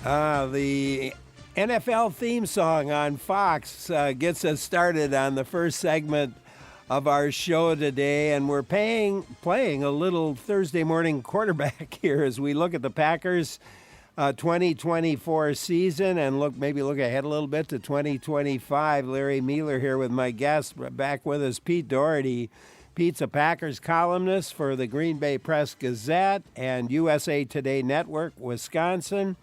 The NFL theme song on Fox gets us started on the first segment of our show today, and we're playing a little Thursday morning quarterback here as we look at the Packers 2024 season and look ahead a little bit to 2025. Larry Mealer here with my guest. Back with us, Pete Dougherty. Pete's a Packers columnist for the Green Bay Press-Gazette and USA Today Network, Wisconsin.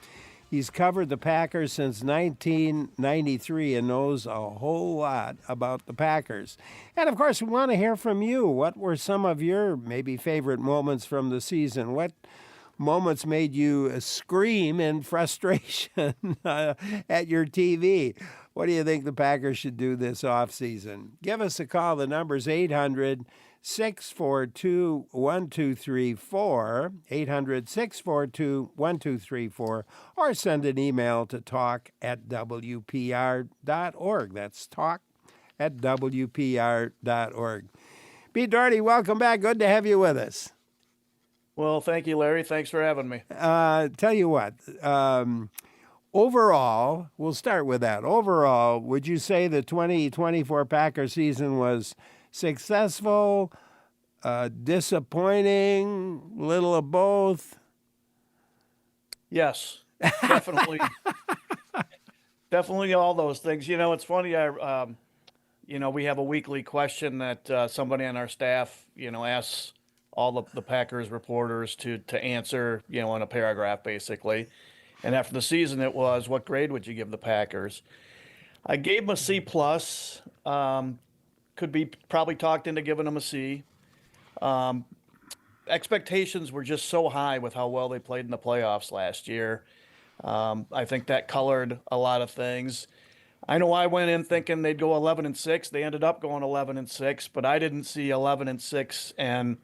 He's covered the Packers since 1993 and knows a whole lot about the Packers. And, of course, we want to hear from you. What were some of your maybe favorite moments from the season? What moments made you scream in frustration at your TV? What do you think the Packers should do this offseason? Give us a call. The number's 800-642-1234, 800-642-1234, or send an email to talk@wpr.org. That's talk@wpr.org. Pete Dougherty, welcome back. Good to have you with us. Well, thank you, Larry. Thanks for having me. Tell you what, overall, we'll start with that. Overall, would you say the 2024 Packers season was successful, disappointing, little of both? Yes, definitely. Definitely all those things. You know, it's funny. We have a weekly question that somebody on our staff, asks all the Packers reporters to answer, in a paragraph, basically. And after the season, it was, what grade would you give the Packers? I gave them a C+. Could be probably talked into giving them a C. Expectations were just so high with how well they played in the playoffs last year. I think that colored a lot of things. I know I went in thinking they'd go 11-6. They ended up going 11-6, but I didn't see 11-6 and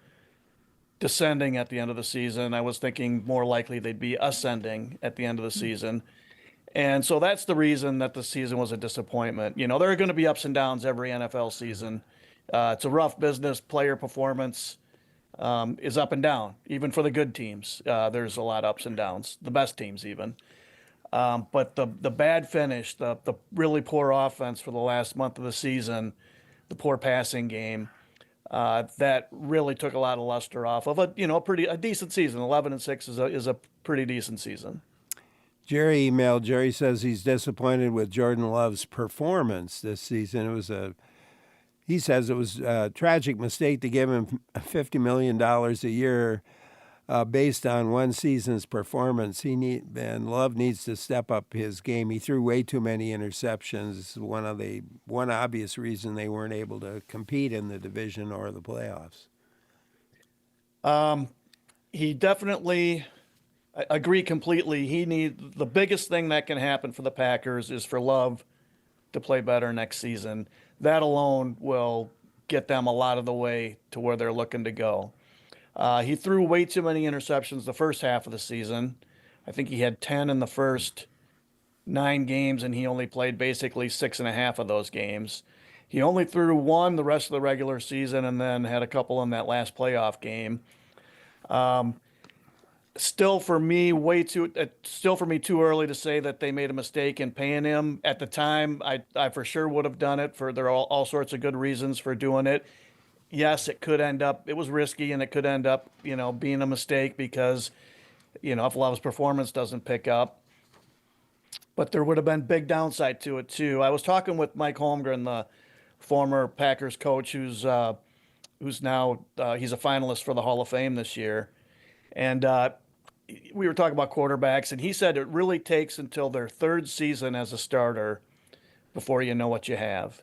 descending at the end of the season. I was thinking more likely they'd be ascending at the end of the season. And so that's the reason that the season was a disappointment. There are going to be ups and downs every NFL season. It's a rough business. Player performance is up and down, even for the good teams. There's a lot of ups and downs, the best teams even. But the bad finish, the really poor offense for the last month of the season, the poor passing game, that really took a lot of luster off of a decent season. 11-6 is a pretty decent season. Jerry emailed. Jerry says he's disappointed with Jordan Love's performance this season. He says it was a tragic mistake to give him $50 million a year based on one season's performance. And Love needs to step up his game. He threw way too many interceptions. One obvious reason they weren't able to compete in the division or the playoffs. He definitely, I agree completely. The biggest thing that can happen for the Packers is for Love to play better next season. That alone will get them a lot of the way to where they're looking to go. He threw way too many interceptions the first half of the season. I think he had 10 in the first 9 games, and he only played basically 6.5 of those games. He only threw 1 the rest of the regular season and then had a couple in that last playoff game. Still for me too early to say that they made a mistake in paying him. At the time, I for sure would have done it. There are all sorts of good reasons for doing it. Yes, it was risky, and it could end up, being a mistake because, if Love's performance doesn't pick up. But there would have been big downside to it, too. I was talking with Mike Holmgren, the former Packers coach, who's now, he's a finalist for the Hall of Fame this year. And we were talking about quarterbacks, and he said it really takes until their third season as a starter before you know what you have.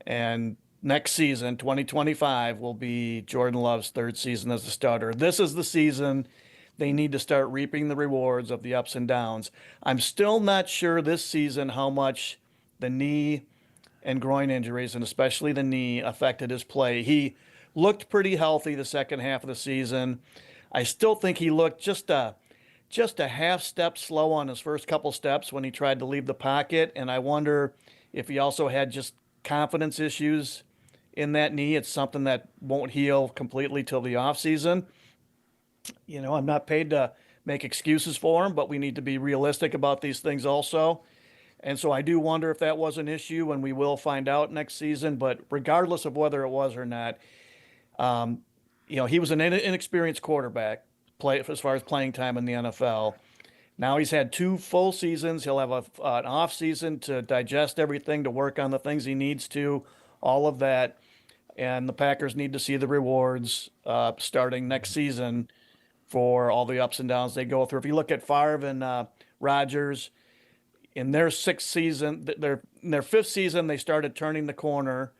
And next season, 2025, will be Jordan Love's third season as a starter. This is the season they need to start reaping the rewards of the ups and downs. I'm still not sure this season how much the knee and groin injuries, and especially the knee, affected his play. He looked pretty healthy the second half of the season. I still think he looked just a half step slow on his first couple steps when he tried to leave the pocket, and I wonder if he also had just confidence issues in that knee. It's something that won't heal completely till the offseason. I'm not paid to make excuses for him, but we need to be realistic about these things also. And so I do wonder if that was an issue, and we will find out next season. But regardless of whether it was or not, um, he was an inexperienced quarterback play as far as playing time in the NFL. Now he's had 2 full seasons. He'll have an off season to digest everything, to work on the things he needs to, all of that. And the Packers need to see the rewards starting next season for all the ups and downs they go through. If you look at Favre and Rodgers, in their in their 5th season, they started turning the corner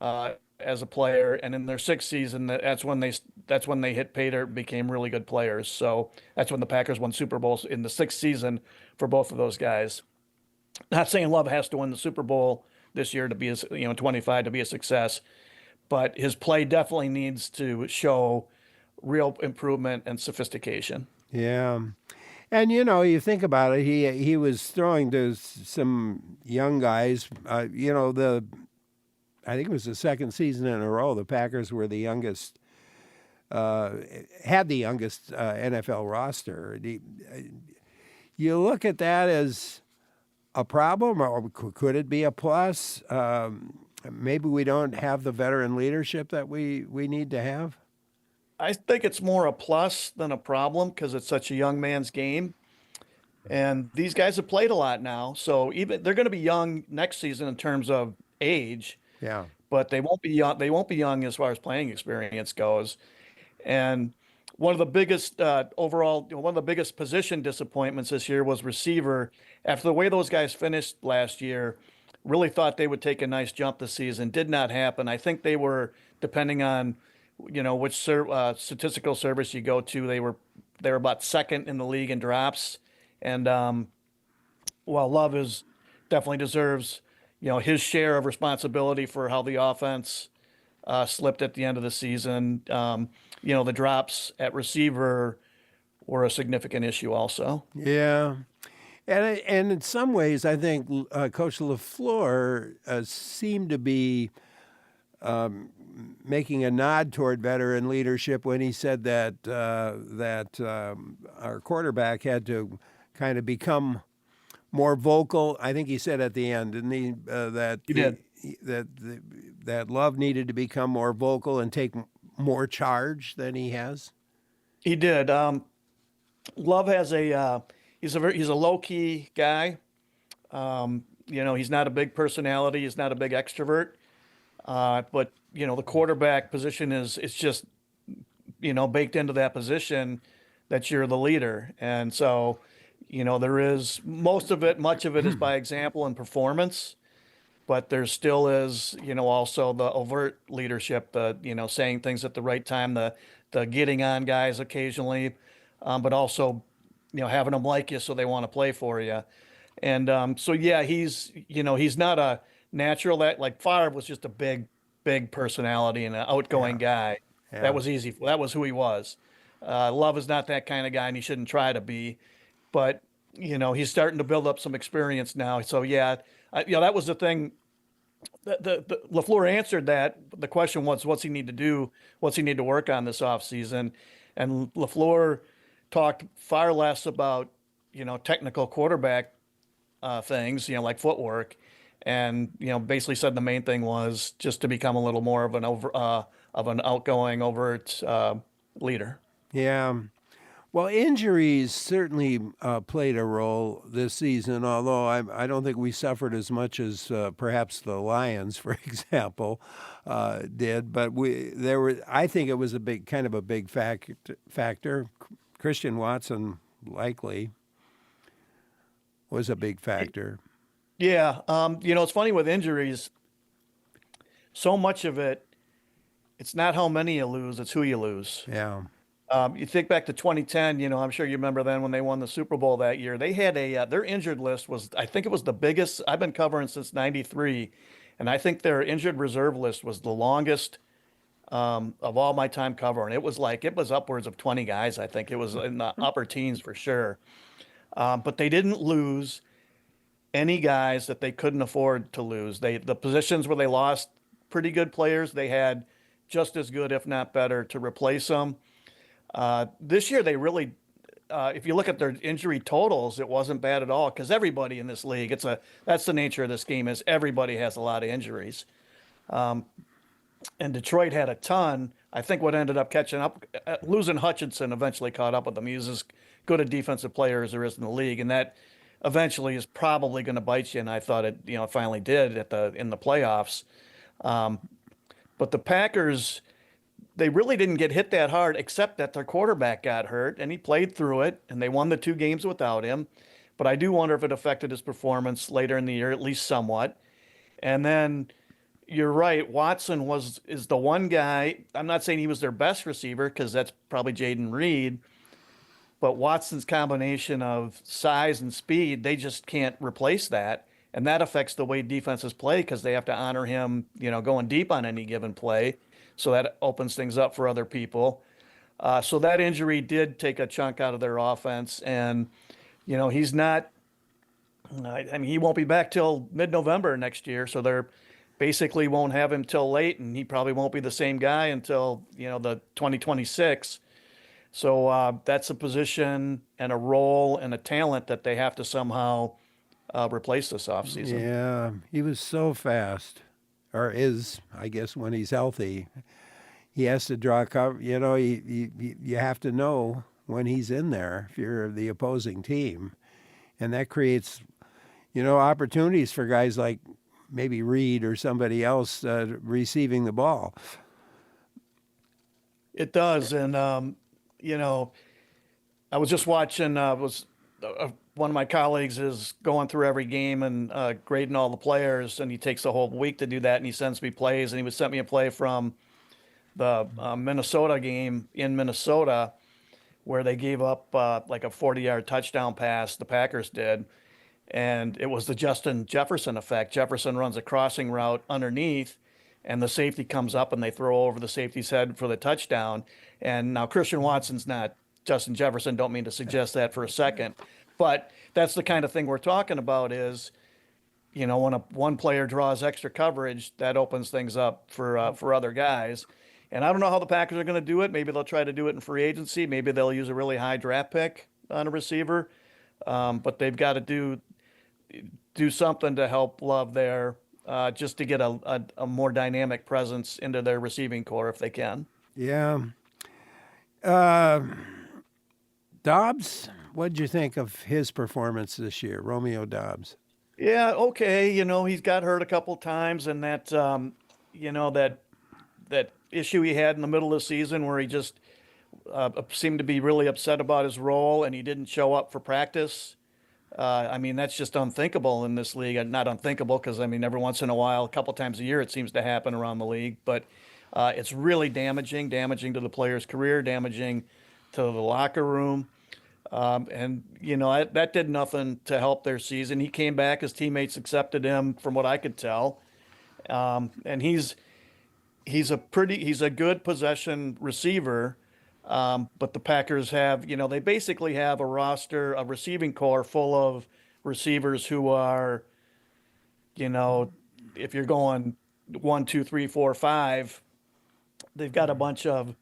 as a player, and in their 6th season, that's when they hit pay dirt, became really good players. So that's when the Packers won Super Bowls in the 6th season for both of those guys. Not saying Love has to win the Super Bowl this year to be 25 to be a success, but his play definitely needs to show real improvement and sophistication. Yeah. And you think about it, he was throwing to some young guys. I think it was the 2nd season in a row the Packers were the youngest, had the youngest NFL roster. You look at that as a problem, or could it be a plus? Maybe we don't have the veteran leadership that we need to have. I think it's more a plus than a problem because it's such a young man's game. And these guys have played a lot now. So even they're going to be young next season in terms of age, Yeah. but they won't be young. They won't be young as far as playing experience goes. And one of the biggest one of the biggest position disappointments this year was receiver. After the way those guys finished last year, really thought they would take a nice jump this season. Did not happen. I think they were, depending on which statistical service you go to, they were about 2nd in the league in drops. And while Love definitely deserves his share of responsibility for how the offense slipped at the end of the season, the drops at receiver were a significant issue also. Yeah. And in some ways, I think Coach LaFleur seemed to be making a nod toward veteran leadership when he said that our quarterback had to kind of become more vocal. I think he said at the end, didn't he? He did. That Love needed to become more vocal and take more charge than he has. He did. Love has he's a low key guy. He's not a big personality. He's not a big extrovert. But the quarterback position it's just baked into that position that you're the leader, and so there is much of it is by example and performance, but there still is also the overt leadership, the saying things at the right time, the getting on guys occasionally, but also having them like you so they want to play for you, and so yeah, he's not a natural that like Favre was just a big personality and an outgoing guy. Yeah. That was easy. That was who he was. Love is not that kind of guy, and he shouldn't try to be. But he's starting to build up some experience now. So yeah, that was the thing. The LaFleur answered that. The question was, what's he need to do? What's he need to work on this offseason? And LaFleur talked far less about technical quarterback things, like footwork, and basically said the main thing was just to become a little more of an outgoing, overt leader. Yeah. Well, injuries certainly played a role this season, although I don't think we suffered as much as perhaps the Lions, for example, did. But I think it was a big factor. Christian Watson likely was a big factor. Yeah. It's funny with injuries. So much of it's not how many you lose, it's who you lose. Yeah. You think back to 2010, I'm sure you remember then when they won the Super Bowl that year. They had their injured list was, I think it was the biggest I've been covering since '93. And I think their injured reserve list was the longest of all my time covering. It was upwards of 20 guys. I think it was in the upper teens for sure. But they didn't lose any guys that they couldn't afford to lose. The positions where they lost pretty good players, they had just as good, if not better, to replace them. This year, they really, if you look at their injury totals, it wasn't bad at all because everybody in this league, that's the nature of this game is everybody has a lot of injuries. And Detroit had a ton. I think what ended up catching up, losing Hutchinson eventually caught up with them. He's as good a defensive player as there is in the league, and that eventually is probably going to bite you. And I thought it, finally did in the playoffs. But the Packers, they really didn't get hit that hard, except that their quarterback got hurt, and he played through it, and they won the 2 games without him. But I do wonder if it affected his performance later in the year, at least somewhat. And then you're right, Watson is the one guy. I'm not saying he was their best receiver because that's probably Jaden Reed, but Watson's combination of size and speed, they just can't replace that. And that affects the way defenses play because they have to honor him, going deep on any given play. So that opens things up for other people. So that injury did take a chunk out of their offense. And, he's not, he won't be back till mid-November next year. So they're basically won't have him till late, and he probably won't be the same guy until, the 2026. So that's a position and a role and a talent that they have to somehow replace this offseason. Yeah, he was so fast, or is, I guess, when he's healthy. He has to draw cover. You have to know when he's in there if you're the opposing team. And that creates, opportunities for guys like maybe Reed or somebody else receiving the ball. It does. And, I was just watching, one of my colleagues is going through every game and grading all the players, and he takes the whole week to do that, and he sends me plays, and he would send me a play from the Minnesota game in Minnesota where they gave up like a 40-yard touchdown pass, the Packers did, and it was the Justin Jefferson effect. Jefferson runs a crossing route underneath, and the safety comes up, and they throw over the safety's head for the touchdown. And now Christian Watson's not Justin Jefferson, don't mean to suggest that for a second. But that's the kind of thing we're talking about is, when one player draws extra coverage, that opens things up for other guys. And I don't know how the Packers are going to do it. Maybe they'll try to do it in free agency. Maybe they'll use a really high draft pick on a receiver. But they've got to do something to help Love there just to get a more dynamic presence into their receiving core if they can. Yeah. Dobbs, what did you think of his performance this year, Romeo Dobbs? Yeah, okay. He's got hurt a couple times, and that, that issue he had in the middle of the season where he just seemed to be really upset about his role and he didn't show up for practice. That's just unthinkable in this league. Not unthinkable because, every once in a while, a couple times a year, it seems to happen around the league. But it's really damaging to the player's career, damaging to the locker room. That did nothing to help their season. He came back, his teammates accepted him from what I could tell. And he's a good possession receiver. But the Packers have, they basically have a receiving core full of receivers who are, if you're going 1, 2, 3, 4, 5, they've got a bunch of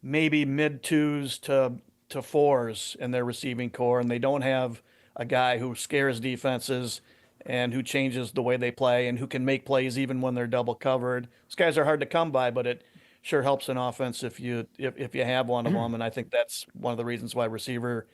maybe mid 2s to 4s in their receiving core, and they don't have a guy who scares defenses and who changes the way they play and who can make plays even when they're double covered. Those guys are hard to come by, but it sure helps an offense if you have one of them. And I think that's one of the reasons why receiver,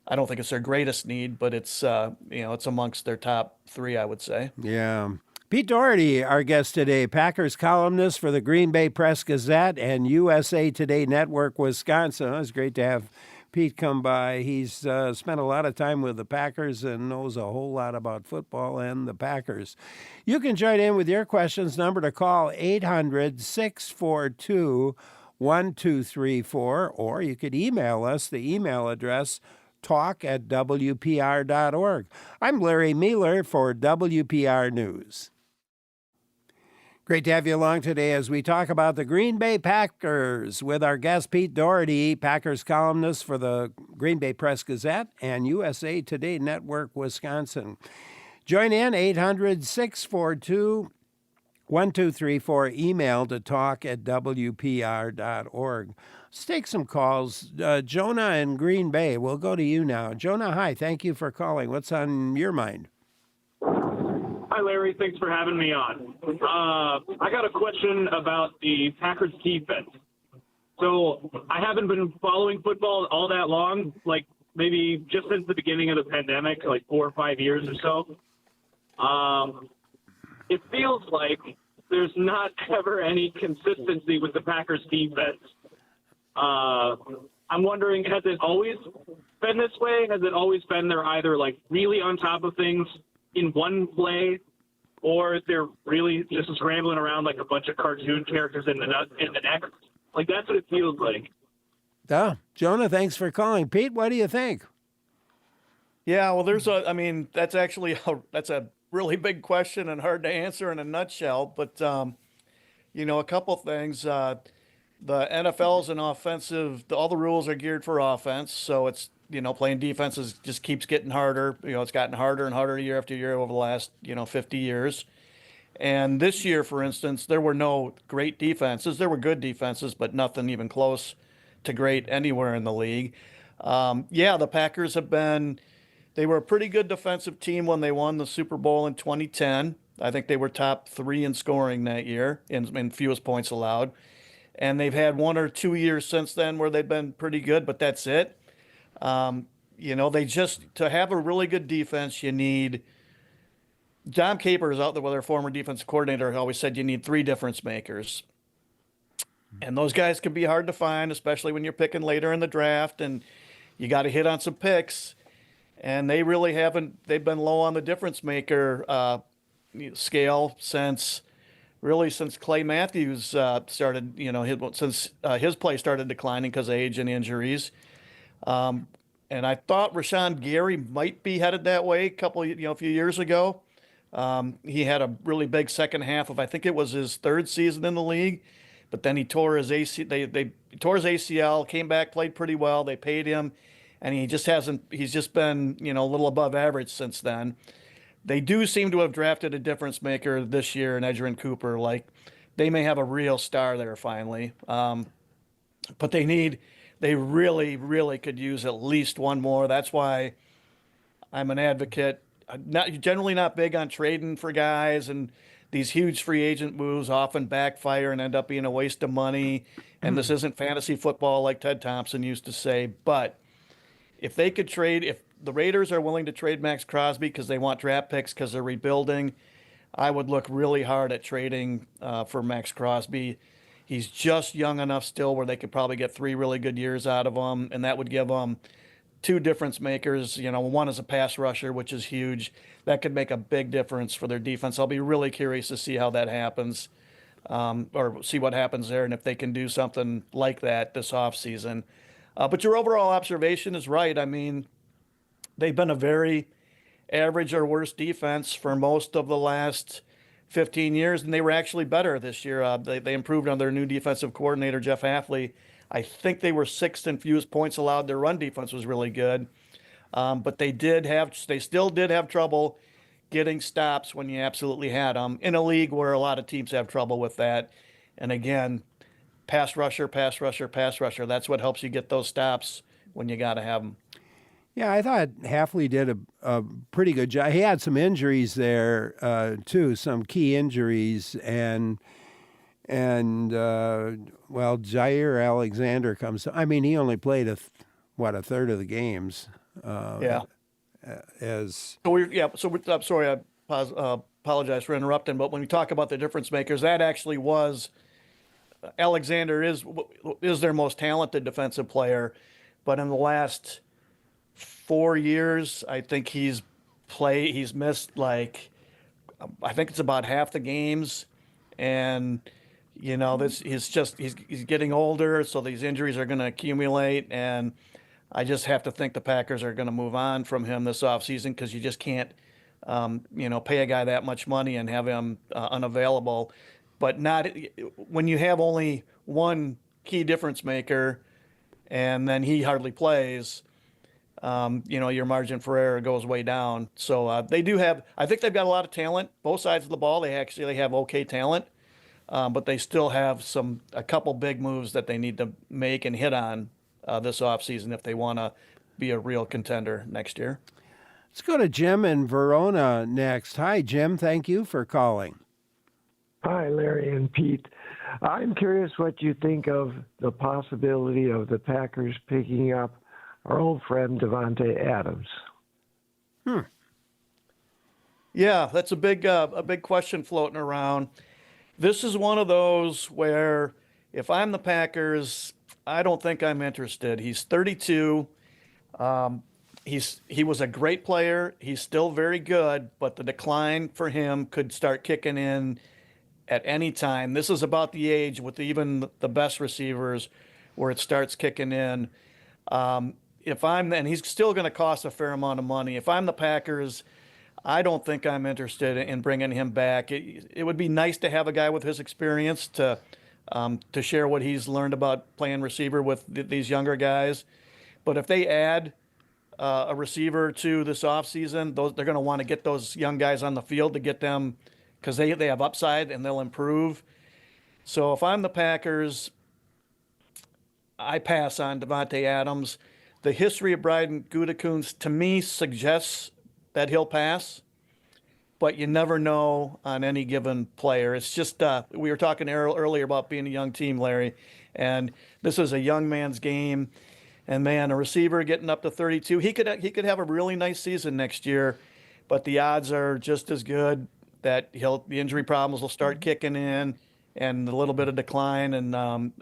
I don't think it's their greatest need, but it's it's amongst their top 3, I would say. Yeah. Pete Dougherty, our guest today, Packers columnist for the Green Bay Press-Gazette and USA Today Network, Wisconsin. It was great to have Pete come by. He's spent a lot of time with the Packers and knows a whole lot about football and the Packers. You can join in with your questions. Number to call 800-642-1234, or you could email us. The email address talk@wpr.org. I'm Larry Mueller for WPR News. Great to have you along today as we talk about the Green Bay Packers with our guest Pete Dougherty, Packers columnist for the Green Bay Press-Gazette and USA Today Network, Wisconsin. Join in 800-642 1234, email to talk@wpr.org. Let's take some calls. Jonah in Green Bay, we'll go to you now. Jonah, hi. Thank you for calling. What's on your mind? Hi, Larry. Thanks for having me on. I got a question about the Packers defense. So I haven't been following football all that long, like maybe just since the beginning of the pandemic, like 4 or 5 years or so. It feels like there's not ever any consistency with the Packers defense. I'm wondering, has it always been this way? Has it always been they're either like really on top of things in one play, or they're really just scrambling around like a bunch of cartoon characters in the next? Like, that's what it feels like. Jonah, thanks for calling. Pete, what do you think? Yeah, well, that's that's a really big question and hard to answer in a nutshell. But, a couple things. The NFL is an all the rules are geared for offense. So it's, playing defense just keeps getting harder. It's gotten harder and harder year after year over the last, 50 years. And this year, for instance, there were no great defenses. There were good defenses, but nothing even close to great anywhere in the league. The Packers they were a pretty good defensive team when they won the Super Bowl in 2010. I think they were top 3 in scoring that year in fewest points allowed. And they've had 1 or 2 years since then where they've been pretty good, but that's it. To have a really good defense, you need. John Capers, out there with their former defensive coordinator, always said you need 3 difference makers. And those guys can be hard to find, especially when you're picking later in the draft and you got to hit on some picks. And they really haven't, they've been low on the difference maker scale since Clay Matthews started, since his play started declining because of age and injuries. And I thought Rashawn Gary might be headed that way a few years ago. He had a really big second half of, I think it was his 3rd season in the league, but then he tore his ACL, came back, played pretty well. They paid him, and he's just been, a little above average since then. They do seem to have drafted a difference maker this year in Edgerrin Cooper. Like, they may have a real star there finally. But they really, really could use at least one more. That's why I'm an advocate. Generally not big on trading for guys, and these huge free agent moves often backfire and end up being a waste of money. And this isn't fantasy football like Ted Thompson used to say. But if the Raiders are willing to trade Max Crosby because they want draft picks because they're rebuilding, I would look really hard at trading for Max Crosby. He's just young enough still where they could probably get 3 really good years out of him, and that would give them 2 difference makers. One is a pass rusher, which is huge. That could make a big difference for their defense. I'll be really curious to see how that happens, or see what happens there, and if they can do something like that this offseason. But your overall observation is right. I mean, they've been a very average or worse defense for most of the last 15 years, and they were actually better this year. They improved on their new defensive coordinator, Jeff Hafley. I think they were 6th in fewest points allowed. Their run defense was really good. But they still did have trouble getting stops when you absolutely had them in a league where a lot of teams have trouble with that. And again, pass rusher, pass rusher, pass rusher. That's what helps you get those stops when you got to have them. Yeah, I thought Hafley did a pretty good job. He had some injuries there, too, some key injuries. And Jair Alexander comes. He only played a third of the games. Yeah. I'm sorry, I apologize for interrupting, but when we talk about the difference makers, that actually was Alexander is their most talented defensive player, but in the last 4 years, I think he's missed I think it's about half the games, and he's getting older, so these injuries are going to accumulate, and I just have to think the Packers are going to move on from him this offseason because you just can't, pay a guy that much money and have him unavailable. But not when you have only one key difference maker, and then he hardly plays. your margin for error goes way down. So I think they've got a lot of talent, both sides of the ball. They actually have okay talent, but they still have a couple big moves that they need to make and hit on this offseason if they want to be a real contender next year. Let's go to Jim in Verona next. Hi, Jim. Thank you for calling. Hi, Larry and Pete. I'm curious what you think of the possibility of the Packers picking up our old friend Davante Adams. Yeah, that's a big question floating around. This is one of those where if I'm the Packers, I don't think I'm interested. He's 32. He was a great player. He's still very good, but the decline for him could start kicking in at any time. This is about the age with even the best receivers where it starts kicking in. And he's still going to cost a fair amount of money. If I'm the Packers, I don't think I'm interested in bringing him back. It would be nice to have a guy with his experience to share what he's learned about playing receiver with these younger guys. But if they add a receiver to this offseason, they're going to want to get those young guys on the field to get them, because they have upside and they'll improve. So if I'm the Packers, I pass on Davante Adams. The history of Brian Gutekunst, to me, suggests that he'll pass, but you never know on any given player. It's just we were talking earlier about being a young team, Larry, and this is a young man's game. And man, a receiver getting up to 32, he could have a really nice season next year, but the odds are just as good that the injury problems will start kicking in, and a little bit of decline. And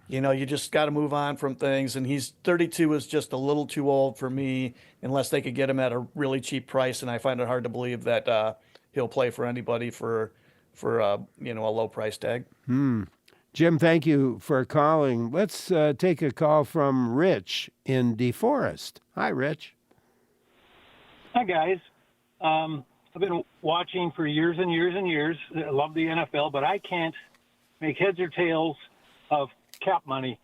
you just got to move on from things. And he's 32 is just a little too old for me, unless they could get him at a really cheap price. And I find it hard to believe that he'll play for anybody for a low price tag. Jim, thank you for calling. Let's take a call from Rich in DeForest. Hi, Rich. Hi, guys. I've been watching for years and years and years. I love the NFL, but I can't make heads or tails of cap money.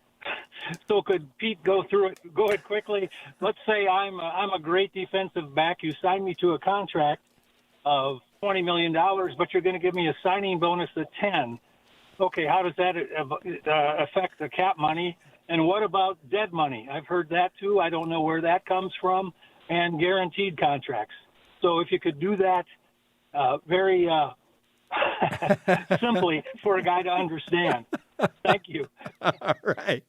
So could Pete go it quickly? Let's say I'm a great defensive back. You signed me to a contract of $20 million, but you're going to give me a signing bonus of 10. Okay, how does that affect the cap money? And what about dead money? I've heard that too. I don't know where that comes from. And guaranteed contracts. So if you could do that very simply for a guy to understand. Thank you. All right.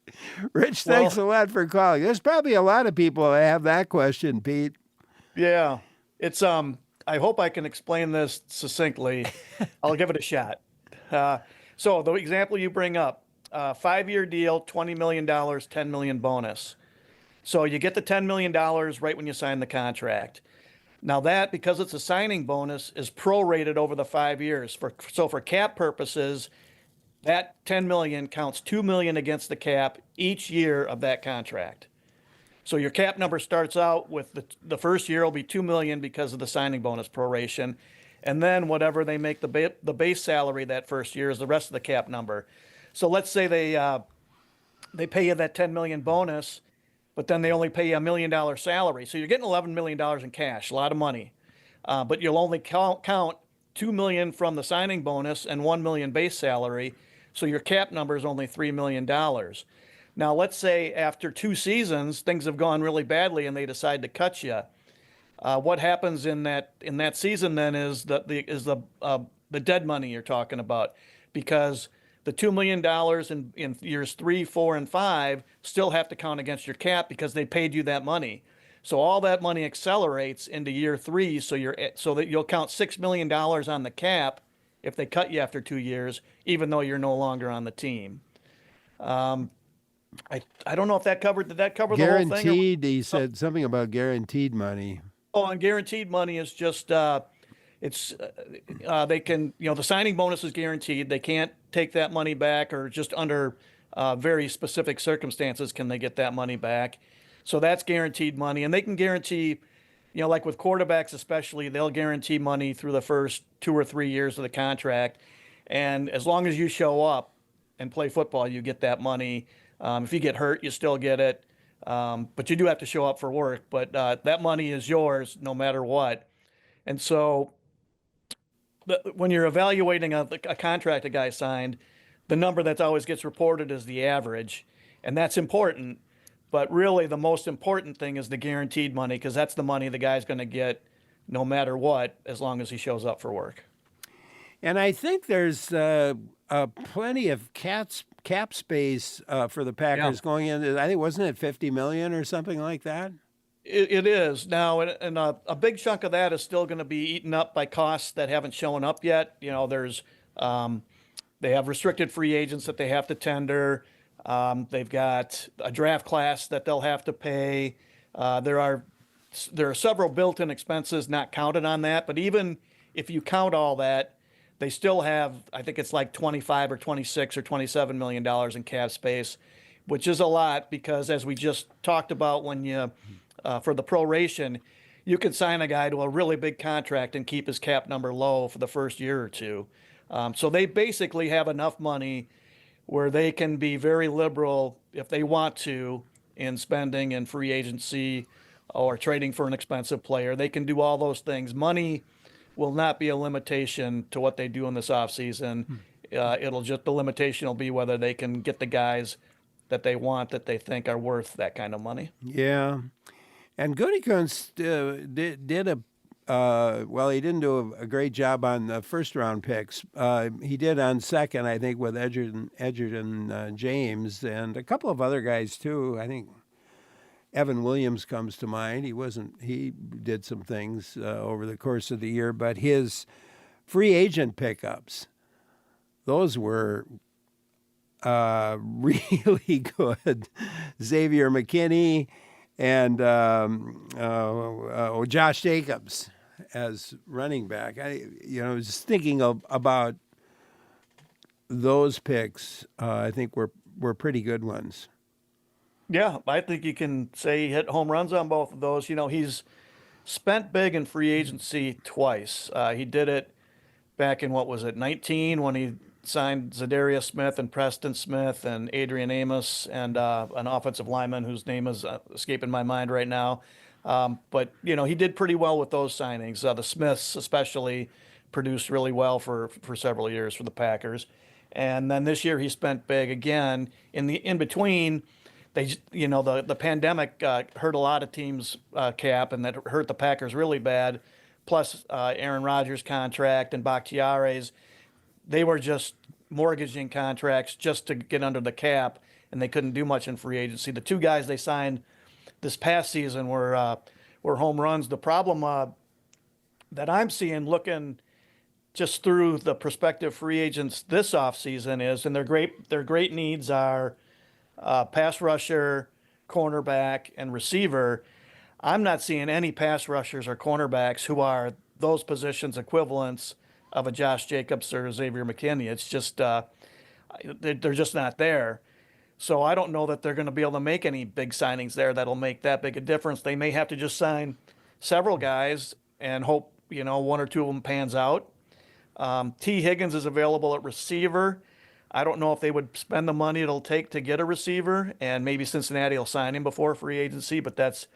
Rich, thanks a lot for calling. There's probably a lot of people that have that question, Pete. Yeah. It's I hope I can explain this succinctly. I'll give it a shot. So the example you bring up, 5-year deal, $20 million, $10 million bonus. So you get the $10 million right when you sign the contract. Now that, because it's a signing bonus, is prorated over the 5 years. So for cap purposes, that $10 million counts $2 million against the cap each year of that contract. So your cap number starts out with the first year will be $2 million because of the signing bonus proration. And then whatever they make the base salary that first year is the rest of the cap number. So let's say they pay you that $10 million bonus, but then they only pay you $1 million salary. So you're getting $11 million in cash, a lot of money. But you'll only count $2 million from the signing bonus and $1 million base salary. So your cap number is only $3 million. Now, let's say after 2 seasons, things have gone really badly and they decide to cut you. What happens in that season then is the dead money you're talking about, because the $2 million in years 3, 4, and 5 still have to count against your cap because they paid you that money. So all that money accelerates into year 3, so that you'll count $6 million on the cap if they cut you after 2 years, even though you're no longer on the team. I don't know if that covered. Did that cover the whole thing? Guaranteed. He said something about guaranteed money. Oh, and guaranteed money is just they can, the signing bonus is guaranteed. They can't take that money back, or just under very specific circumstances can they get that money back. So that's guaranteed money, and they can guarantee, like with quarterbacks especially, they'll guarantee money through the first 2 or 3 years of the contract, and as long as you show up and play football, you get that money. If you get hurt, you still get it. But you do have to show up for work. But that money is yours no matter what. And so when you're evaluating a contract a guy signed, the number that always gets reported is the average, and that's important. But really, the most important thing is the guaranteed money, because that's the money the guy's going to get no matter what, as long as he shows up for work. And I think there's plenty of cap space for the Packers going into. I think wasn't it 50 million or something like that? It is now, and a big chunk of that is still going to be eaten up by costs that haven't shown up yet. There's they have restricted free agents that they have to tender. They've got a draft class that they'll have to pay. There are several built-in expenses not counted on that, but even if you count all that, they still have, I think it's like 25 or 26 or 27 million dollars in cap space, which is a lot because, as we just talked about, when you for the proration, you can sign a guy to a really big contract and keep his cap number low for the first year or two. So they basically have enough money where they can be very liberal if they want to in spending and free agency or trading for an expensive player. They can do all those things. Money will not be a limitation to what they do in this offseason. The limitation will be whether they can get the guys that they want, that they think are worth that kind of money. Yeah. And Gutekunst did he didn't do a great job on the first round picks. He did on second, I think, with Edgerton James and a couple of other guys too. I think Evan Williams comes to mind. He did some things over the course of the year, but his free agent pickups, those were really good. Xavier McKinney and Josh Jacobs as running back. I was thinking about those picks. I think were pretty good ones. Yeah, I think you can say he hit home runs on both of those. He's spent big in free agency twice. He did it back in, 19, when he signed Zadarius Smith and Preston Smith and Adrian Amos and an offensive lineman whose name is escaping my mind right now. But he did pretty well with those signings. The Smiths especially produced really well for several years for the Packers. And then this year he spent big again. In between, the pandemic hurt a lot of teams' cap, and that hurt the Packers really bad. Plus Aaron Rodgers' contract and Bakhtiari's. They were just mortgaging contracts just to get under the cap, and they couldn't do much in free agency. The two guys they signed this past season were home runs. The problem that I'm seeing, looking just through the prospective free agents this offseason, is, and their great needs are pass rusher, cornerback, and receiver. I'm not seeing any pass rushers or cornerbacks who are those positions equivalents of a Josh Jacobs or Xavier McKinney. It's just they're just not there. So I don't know that they're going to be able to make any big signings there that'll make that big a difference. They may have to just sign several guys and hope one or two of them pans out. T. Higgins is available at receiver. I don't know if they would spend the money it'll take to get a receiver, and maybe Cincinnati will sign him before free agency, but that's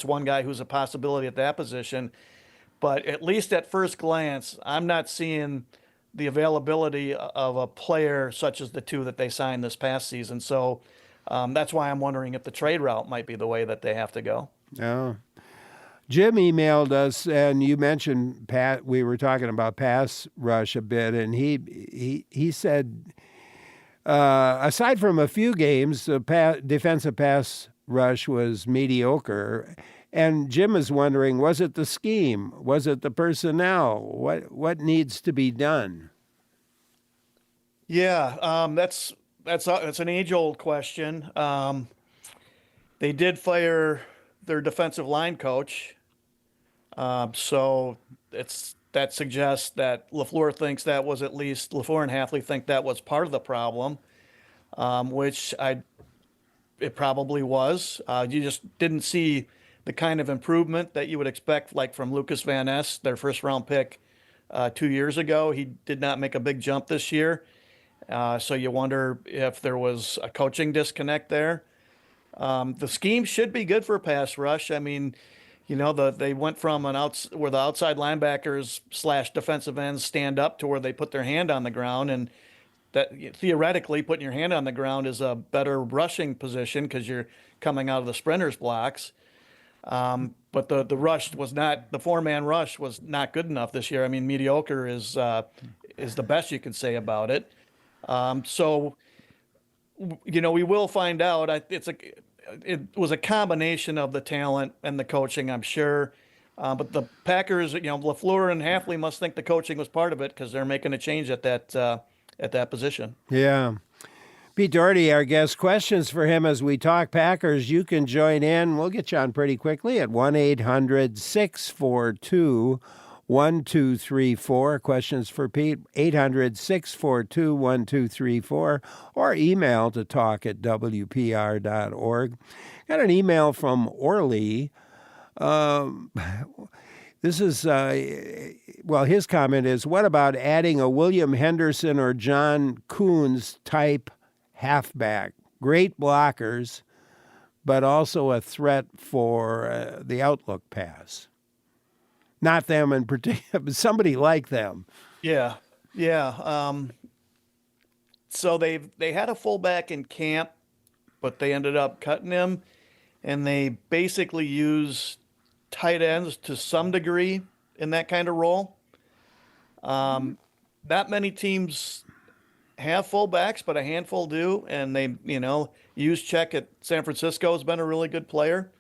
one guy who's a possibility at that position. But at least at first glance, I'm not seeing the availability of a player such as the two that they signed this past season. So that's why I'm wondering if the trade route might be the way that they have to go. Oh. Jim emailed us, and you mentioned Pat. We were talking about pass rush a bit, and he said, aside from a few games, the defensive pass rush was mediocre. And Jim is wondering, was it the scheme? Was it the personnel? What needs to be done? Yeah, that's an age-old question. They did fire their defensive line coach, so that suggests that LaFleur thinks that was at least LaFleur and Hafley think that was part of the problem, which it probably was. You just didn't see the kind of improvement that you would expect, like from Lucas Van Ness, their first-round pick 2 years ago. He did not make a big jump this year, so you wonder if there was a coaching disconnect there. The scheme should be good for a pass rush. I mean, they went from where the outside linebackers / defensive ends stand up to where they put their hand on the ground, and that theoretically putting your hand on the ground is a better rushing position because you're coming out of the sprinters blocks. But the rush was not, the 4-man rush was not good enough this year. I mean, mediocre is the best you can say about it. So we will find out. It was a combination of the talent and the coaching, I'm sure. But the Packers, LaFleur and Hafley must think the coaching was part of it because they're making a change at that position. Yeah. Pete Dougherty, our guest. Questions for him as we talk Packers. You can join in. We'll get you on pretty quickly at 1-800-642-1234. Questions for Pete, 800-642-1234, or email to talk@wpr.org. Got an email from Orly. This is, his comment is, what about adding a William Henderson or John Coons type halfback? Great blockers, but also a threat for the outlook pass. Not them in particular, but somebody like them. Yeah. So they had a fullback in camp, but they ended up cutting him, and they basically use tight ends to some degree in that kind of role. Not many teams have fullbacks, but a handful do, and they, Juszczyk at San Francisco has been a really good player.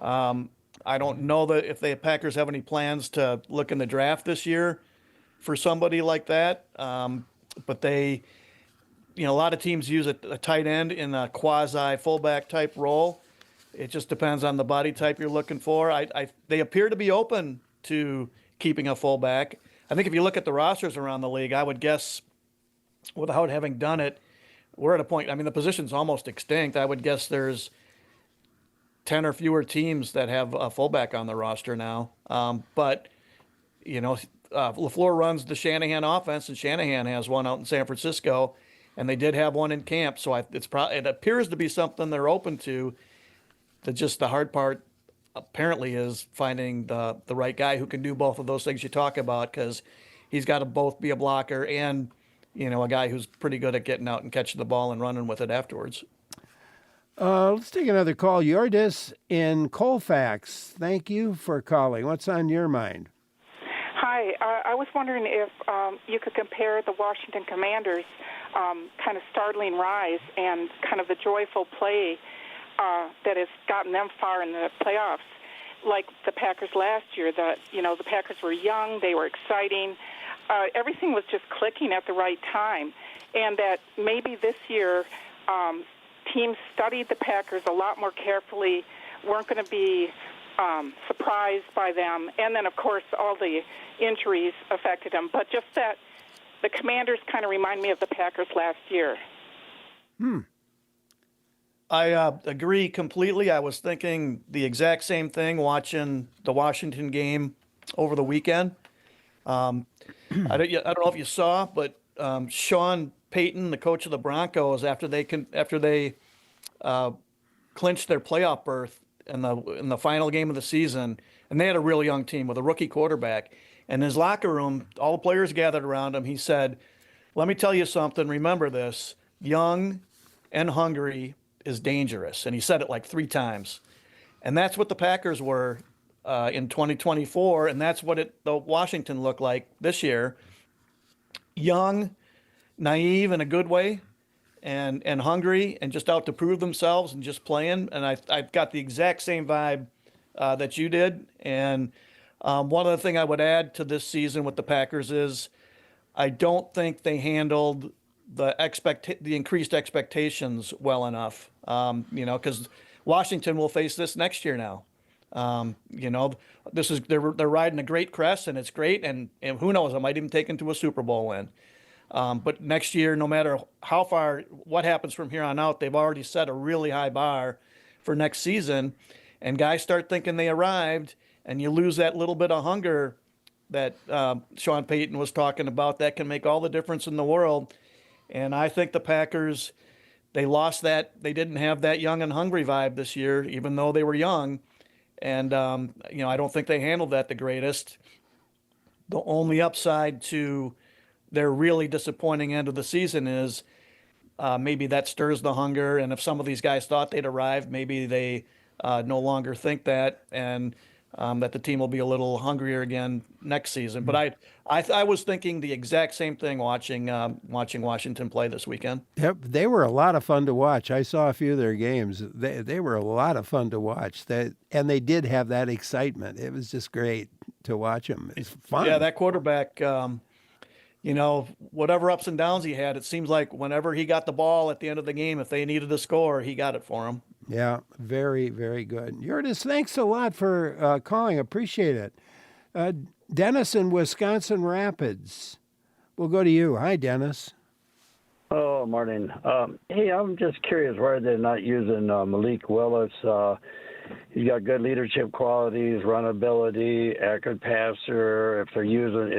I don't know that if the Packers have any plans to look in the draft this year for somebody like that, but they, a lot of teams use a tight end in a quasi fullback type role. It just depends on the body type you're looking for. They appear to be open to keeping a fullback. I think if you look at the rosters around the league, I would guess, without having done it, we're at a point, I mean, the position's almost extinct. I would guess there's 10 or fewer teams that have a fullback on the roster now. But LaFleur runs the Shanahan offense, and Shanahan has one out in San Francisco, and they did have one in camp. So it appears to be something they're open to. The hard part apparently is finding the right guy who can do both of those things you talk about, because he's got to both be a blocker and, a guy who's pretty good at getting out and catching the ball and running with it afterwards. Let's take another call. Yordis in Colfax. Thank you for calling. What's on your mind? Hi. I was wondering if you could compare the Washington Commanders' kind of startling rise and kind of the joyful play that has gotten them far in the playoffs, like the Packers last year. The Packers were young, they were exciting, everything was just clicking at the right time, and that maybe this year teams studied the Packers a lot more carefully, weren't going to be surprised by them, and then of course all the injuries affected them, but just that the Commanders kind of remind me of the Packers last year. I agree completely. I was thinking the exact same thing watching the Washington game over the weekend. I don't know if you saw, but Sean Payton, the coach of the Broncos, after they clinched their playoff berth in the final game of the season, and they had a real young team with a rookie quarterback. And in his locker room, all the players gathered around him. He said, "Let me tell you something. Remember this: young and hungry is dangerous." And he said it like 3 times. And that's what the Packers were in 2024, and that's what the Washington looked like this year. Young, naive in a good way, and hungry, and just out to prove themselves and just playing. And I've got the exact same vibe that you did. And one other thing I would add to this season with the Packers is I don't think they handled the increased expectations well enough, because Washington will face this next year now. They're riding a great crest, and it's great, and who knows, it might even take into a Super Bowl win. But next year, no matter what happens from here on out, they've already set a really high bar for next season, and guys start thinking they arrived, and you lose that little bit of hunger that Sean Payton was talking about. That can make all the difference in the world. And I think the Packers, they lost that. They didn't have that young and hungry vibe this year, even though they were young. And, I don't think they handled that the greatest. The only upside to their really disappointing end of the season is maybe that stirs the hunger. And if some of these guys thought they'd arrived, maybe they no longer think that, and that the team will be a little hungrier again next season. But I was thinking the exact same thing watching Washington play this weekend. Yep, they were a lot of fun to watch. I saw a few of their games. They were a lot of fun to watch. And they did have that excitement. It was just great to watch them. It's fun. Yeah, that quarterback, whatever ups and downs he had, it seems like whenever he got the ball at the end of the game, if they needed a score, he got it for him. Yeah, very, very good. Yurtis, thanks a lot for calling. Appreciate it. Dennis in Wisconsin Rapids. We'll go to you. Hi, Dennis. Oh, morning. Hey, I'm just curious why they're not using Malik Willis. He's got good leadership qualities, runability, accurate passer. If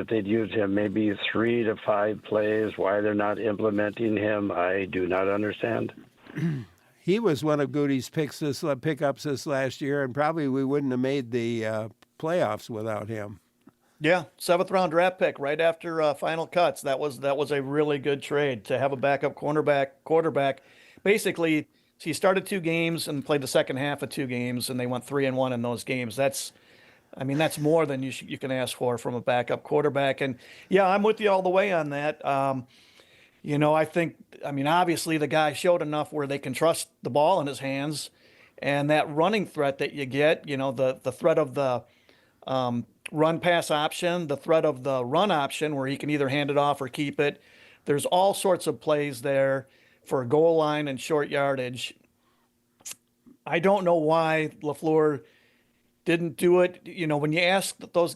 they'd use him maybe 3 to 5 plays, why they're not implementing him, I do not understand. He was one of Goody's pickups this last year, and probably we wouldn't have made the playoffs without him. Yeah, 7th round draft pick right after final cuts. That was a really good trade to have a backup quarterback. Basically, he started 2 games and played the second half of 2 games, and they went 3-1 in those games. That's more than you can ask for from a backup quarterback. And yeah, I'm with you all the way on that. Obviously the guy showed enough where they can trust the ball in his hands, and that running threat that you get, the threat of the run pass option, the threat of the run option where he can either hand it off or keep it. There's all sorts of plays there for goal line and short yardage. I don't know why LaFleur didn't do it. When you ask those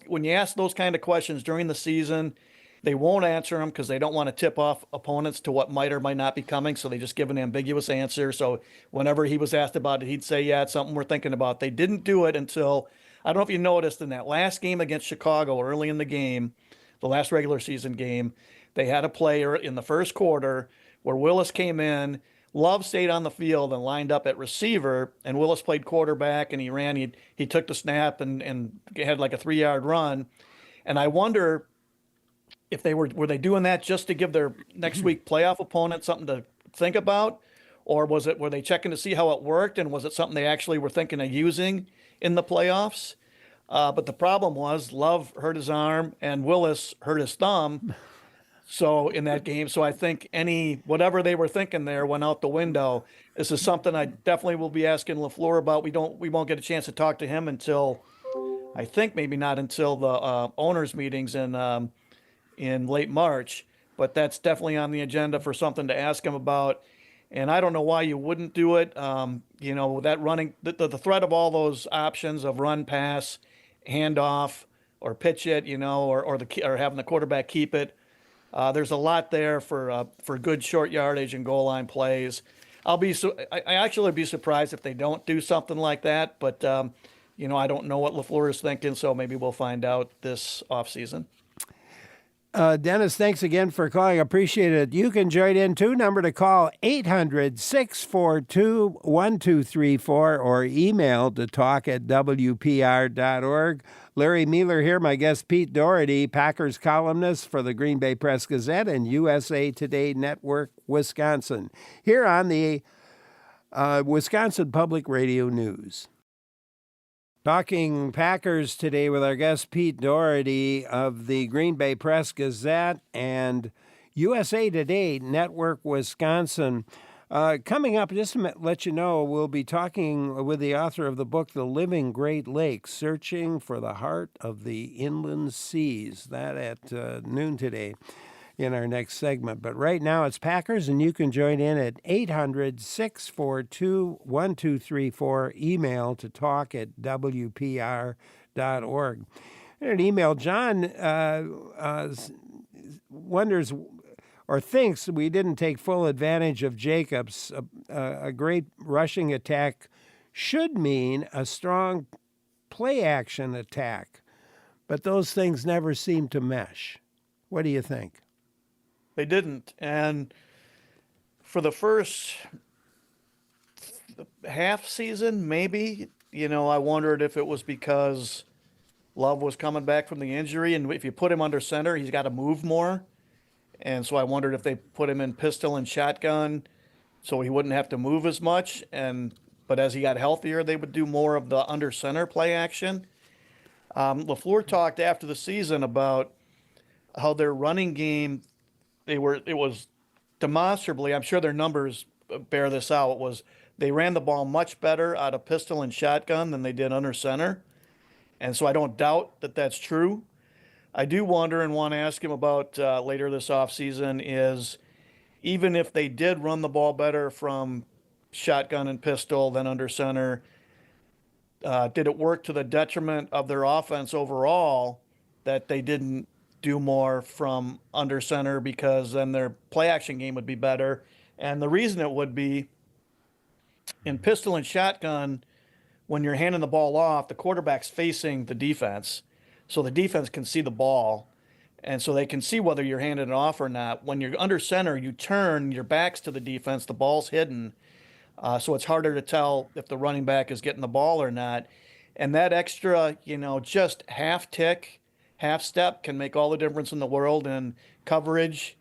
kind of questions during the season, they won't answer them because they don't want to tip off opponents to what might or might not be coming. So they just give an ambiguous answer. So whenever he was asked about it, he'd say, yeah, it's something we're thinking about. They didn't do it until, I don't know if you noticed, in that last game against Chicago early in the game, the last regular season game, they had a player in the first quarter where Willis came in, Love stayed on the field and lined up at receiver, and Willis played quarterback, and he ran. He took the snap and had like a 3-yard run. And I wonder if were they doing that just to give their next week playoff opponent something to think about, or were they checking to see how it worked, and was it something they actually were thinking of using in the playoffs? But the problem was Love hurt his arm and Willis hurt his thumb. So in that game, I think whatever they were thinking there went out the window. This is something I definitely will be asking LaFleur about. We won't get a chance to talk to him until, I think maybe not until the owners meetings in late March, but that's definitely on the agenda for something to ask him about. And I don't know why you wouldn't do it. That running, the threat of all those options of run, pass, handoff, or pitch it, or having the quarterback keep it. There's a lot there for good short yardage and goal line plays. I actually be surprised if they don't do something like that, but I don't know what LaFleur is thinking, so maybe we'll find out this offseason. Dennis, thanks again for calling. Appreciate it. You can join in too. Number to call 800-642-1234 or email to talk@wpr.org. Larry Mueller here, my guest Pete Dougherty, Packers columnist for the Green Bay Press Gazette and USA Today Network, Wisconsin, here on the Wisconsin Public Radio News. Talking Packers today with our guest Pete Dougherty of the Green Bay Press Gazette and USA Today Network, Wisconsin. Coming up, just to let you know, we'll be talking with the author of the book, The Living Great Lakes, Searching for the Heart of the Inland Seas. That at noon today in our next segment. But right now it's Packers, and you can join in at 800-642-1234. Email to talk@wpr.org. And an email, John wonders or thinks we didn't take full advantage of Jacobs. A great rushing attack should mean a strong play-action attack, but those things never seem to mesh. What do you think? They didn't. And for the first half season, maybe. I wondered if it was because Love was coming back from the injury, and if you put him under center, he's got to move more. And so I wondered if they put him in pistol and shotgun so he wouldn't have to move as much. But as he got healthier, they would do more of the under center play action. LaFleur talked after the season about how their running game, it was demonstrably, I'm sure their numbers bear this out, was they ran the ball much better out of pistol and shotgun than they did under center. And so I don't doubt that that's true. I do wonder and want to ask him about later this offseason is even if they did run the ball better from shotgun and pistol than under center, did it work to the detriment of their offense overall that they didn't do more from under center because then their play action game would be better? And the reason it would be in pistol and shotgun, when you're handing the ball off, the quarterback's facing the defense. So the defense can see the ball. And so they can see whether you're handing it off or not. When you're under center, you turn your backs to the defense, the ball's hidden. So it's harder to tell if the running back is getting the ball or not. And that extra, just half tick, half step can make all the difference in the world in coverage.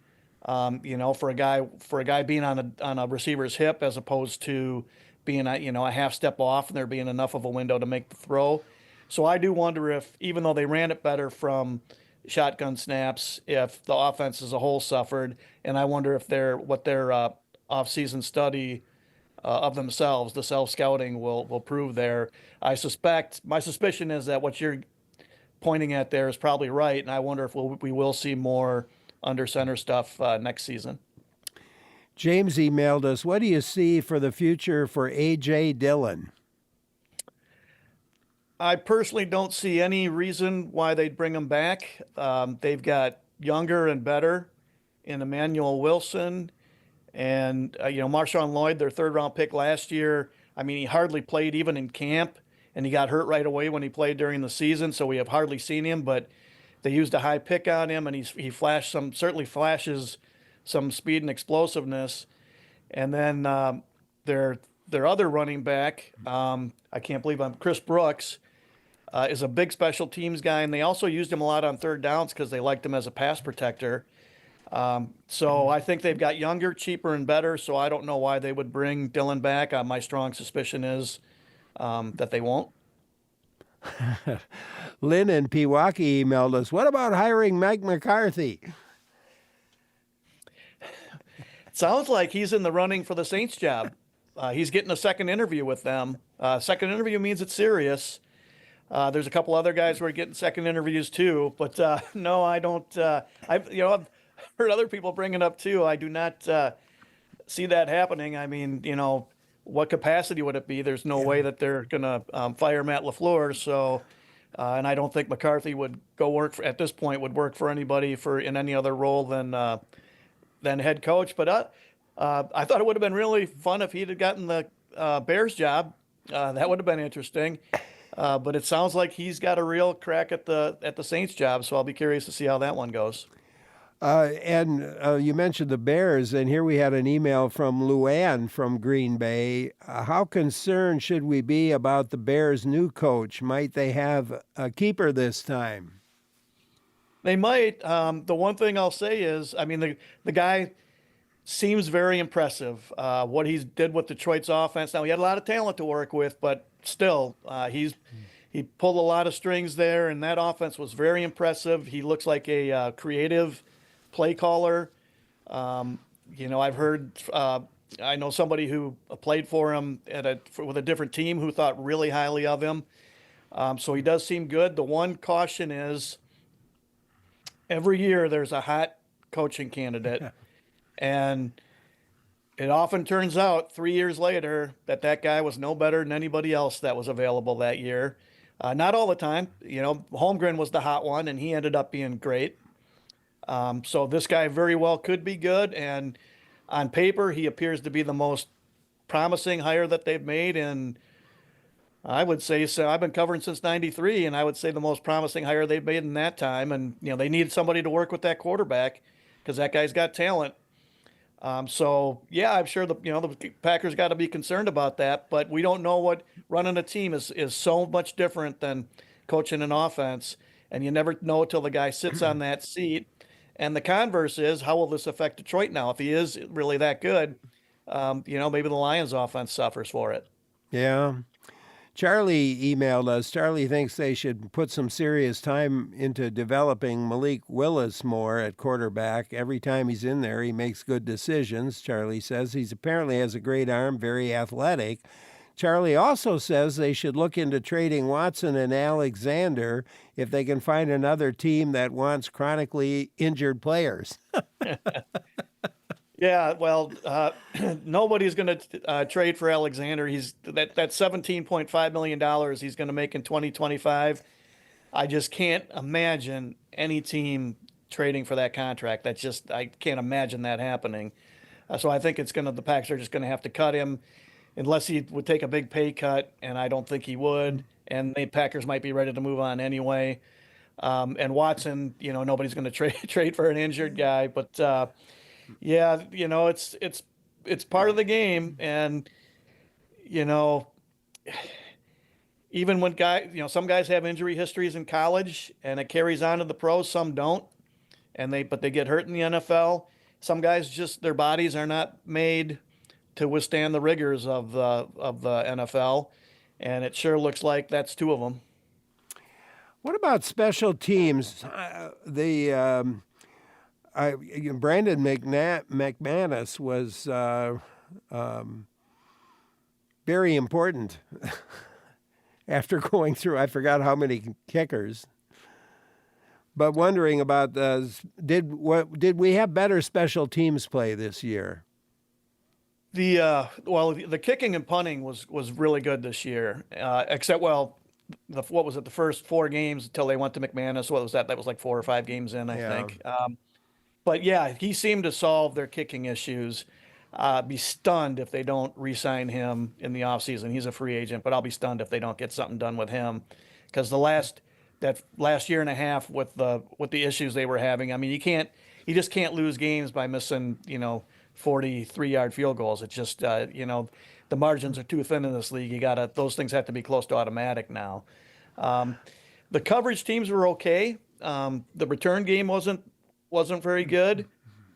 For a guy being on a receiver's hip as opposed to being a half step off and there being enough of a window to make the throw. So I do wonder if, even though they ran it better from shotgun snaps, if the offense as a whole suffered. And I wonder if what their off-season study of themselves, the self-scouting, will prove there. My suspicion is that what you're pointing at there is probably right, and I wonder if we will see more under center stuff next season. James emailed us, what do you see for the future for A.J. Dillon? I personally don't see any reason why they'd bring him back. They've got younger and better in Emmanuel Wilson and, Marshawn Lloyd, their third-round pick last year. I mean, he hardly played even in camp, and he got hurt right away when he played during the season, so we have hardly seen him, but they used a high pick on him, and he certainly flashes some speed and explosiveness. And then their other running back, I can't believe Chris Brooks, is a big special teams guy, and they also used him a lot on third downs because they liked him as a pass protector. So I think they've got younger, cheaper, and better, so I don't know why they would bring Dillon back. My strong suspicion is that they won't. Lynn in Pewaukee emailed us, what about hiring Mike McCarthy? Sounds like he's in the running for the Saints job. He's getting a second interview with them. Second interview means it's serious. There's a couple other guys who are getting second interviews too, but no, I don't. I've heard other people bring it up too. I do not see that happening. I mean, what capacity would it be? There's no way that they're going to fire Matt LaFleur. So, and I don't think McCarthy would at this point would work for anybody in any other role than head coach. But I thought it would have been really fun if he'd have gotten the Bears job. That would have been interesting. But it sounds like he's got a real crack at the Saints job. So I'll be curious to see how that one goes. And you mentioned the Bears, and here we had an email from Luann from Green Bay. How concerned should we be about the Bears' new coach? Might they have a keeper this time? They might. The one thing I'll say is, I mean, the guy seems very impressive. What he did with Detroit's offense. Now, he had a lot of talent to work with, but still, he pulled a lot of strings there, and that offense was very impressive. He looks like a creative play caller. I've heard, I know somebody who played for him with a different team who thought really highly of him. So he does seem good. The one caution is every year there's a hot coaching candidate, and it often turns out 3 years later that guy was no better than anybody else that was available that year. Not all the time. Holmgren was the hot one, and he ended up being great. So this guy very well could be good, and on paper, he appears to be the most promising hire that they've made. And I would say so. I've been covering since '93, and I would say the most promising hire they've made in that time. And they need somebody to work with that quarterback because that guy's got talent. So yeah, I'm sure the Packers got to be concerned about that, but we don't know what running a team is so much different than coaching an offense, and you never know till the guy sits on that seat. And the converse is, how will this affect Detroit now? If he is really that good, maybe the Lions offense suffers for it. Yeah. Charlie emailed us. Charlie thinks they should put some serious time into developing Malik Willis more at quarterback. Every time he's in there, he makes good decisions, Charlie says. He's apparently has a great arm, very athletic. Charlie also says they should look into trading Watson and Alexander if they can find another team that wants chronically injured players. Yeah, well, nobody's going to trade for Alexander. He's that $17.5 million he's going to make in 2025. I just can't imagine any team trading for that contract. I can't imagine that happening. So I think the Packers are just going to have to cut him unless he would take a big pay cut, and I don't think he would. And the Packers might be ready to move on anyway. And Watson, nobody's going to trade for an injured guy, but. Yeah, it's part of the game, and even when some guys have injury histories in college, and it carries on to the pros. Some don't, but they get hurt in the NFL. Some guys their bodies are not made to withstand the rigors of the NFL, and it sure looks like that's two of them. What about special teams? Brandon McManus was very important after going through, I forgot how many kickers. But wondering about did we have better special teams play this year? The kicking and punting was really good this year, except what was it, the first 4 games until they went to McManus? What was that? That was like 4 or 5 games in, I think. But yeah, he seemed to solve their kicking issues. Be stunned if they don't re-sign him in the offseason. He's a free agent, but I'll be stunned if they don't get something done with him, because that last year and a half with the issues they were having. I mean, you just can't lose games by missing 43-yard field goals. It's just the margins are too thin in this league. Those things have to be close to automatic now. The coverage teams were okay. The return game wasn't very good.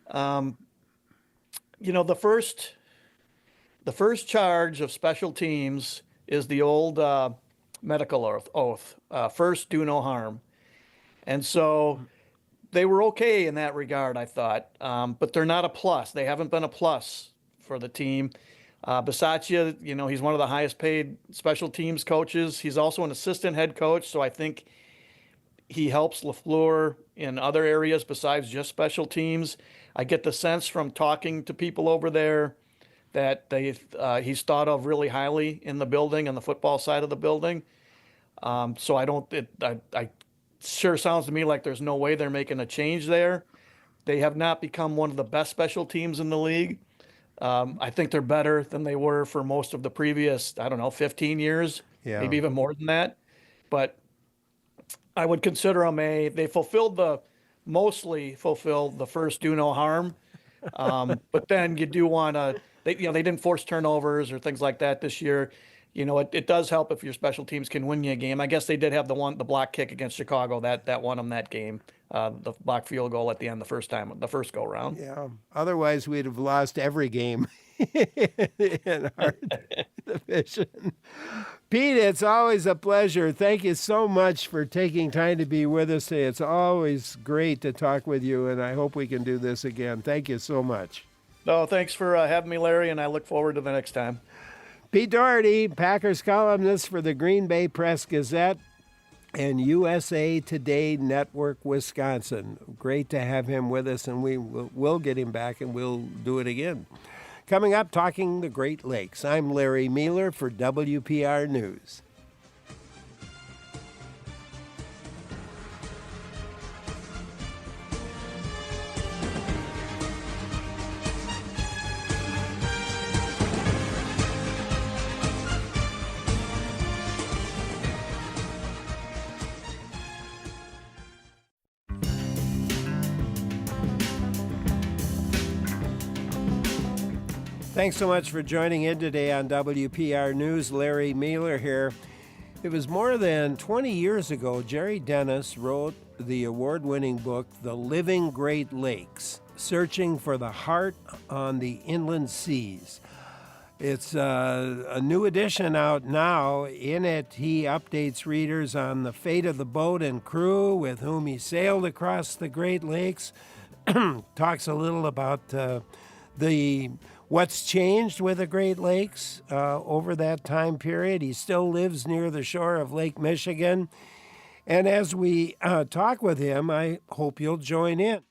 The first charge of special teams is the old medical oath. First, do no harm. And so they were okay in that regard, I thought. But they're not a plus. They haven't been a plus for the team. Bisaccia, he's one of the highest paid special teams coaches. He's also an assistant head coach, so I think he helps LaFleur in other areas besides just special teams. I get the sense from talking to people over there that he's thought of really highly in the building, on the football side of the building. So I sure sounds to me like there's no way they're making a change there. They have not become one of the best special teams in the league. I think they're better than they were for most of the previous, 15 years, maybe even more than that. But I would consider them they mostly fulfilled the first do no harm. But then you do want to, they didn't force turnovers or things like that this year. It does help if your special teams can win you a game. I guess they did have the block kick against Chicago that won them that game. The block field goal at the end the first go round. Yeah. Otherwise, we'd have lost every game in our division. Pete, it's always a pleasure. Thank you so much for taking time to be with us today. It's always great to talk with you, and I hope we can do this again. Thank you so much. No, thanks for having me, Larry, and I look forward to the next time. Pete Dougherty, Packers columnist for the Green Bay Press-Gazette and USA Today Network, Wisconsin. Great to have him with us, and we'll get him back, and we'll do it again. Coming up, talking the Great Lakes. I'm Larry Mueller for WPR News. Thanks so much for joining in today on WPR News. Larry Mueller here. It was more than 20 years ago, Jerry Dennis wrote the award-winning book, The Living Great Lakes, Searching for the Heart on the Inland Seas. It's a new edition out now. In it, he updates readers on the fate of the boat and crew with whom he sailed across the Great Lakes, talks a little about what's changed with the Great Lakes over that time period. He still lives near the shore of Lake Michigan. And as we talk with him, I hope you'll join in.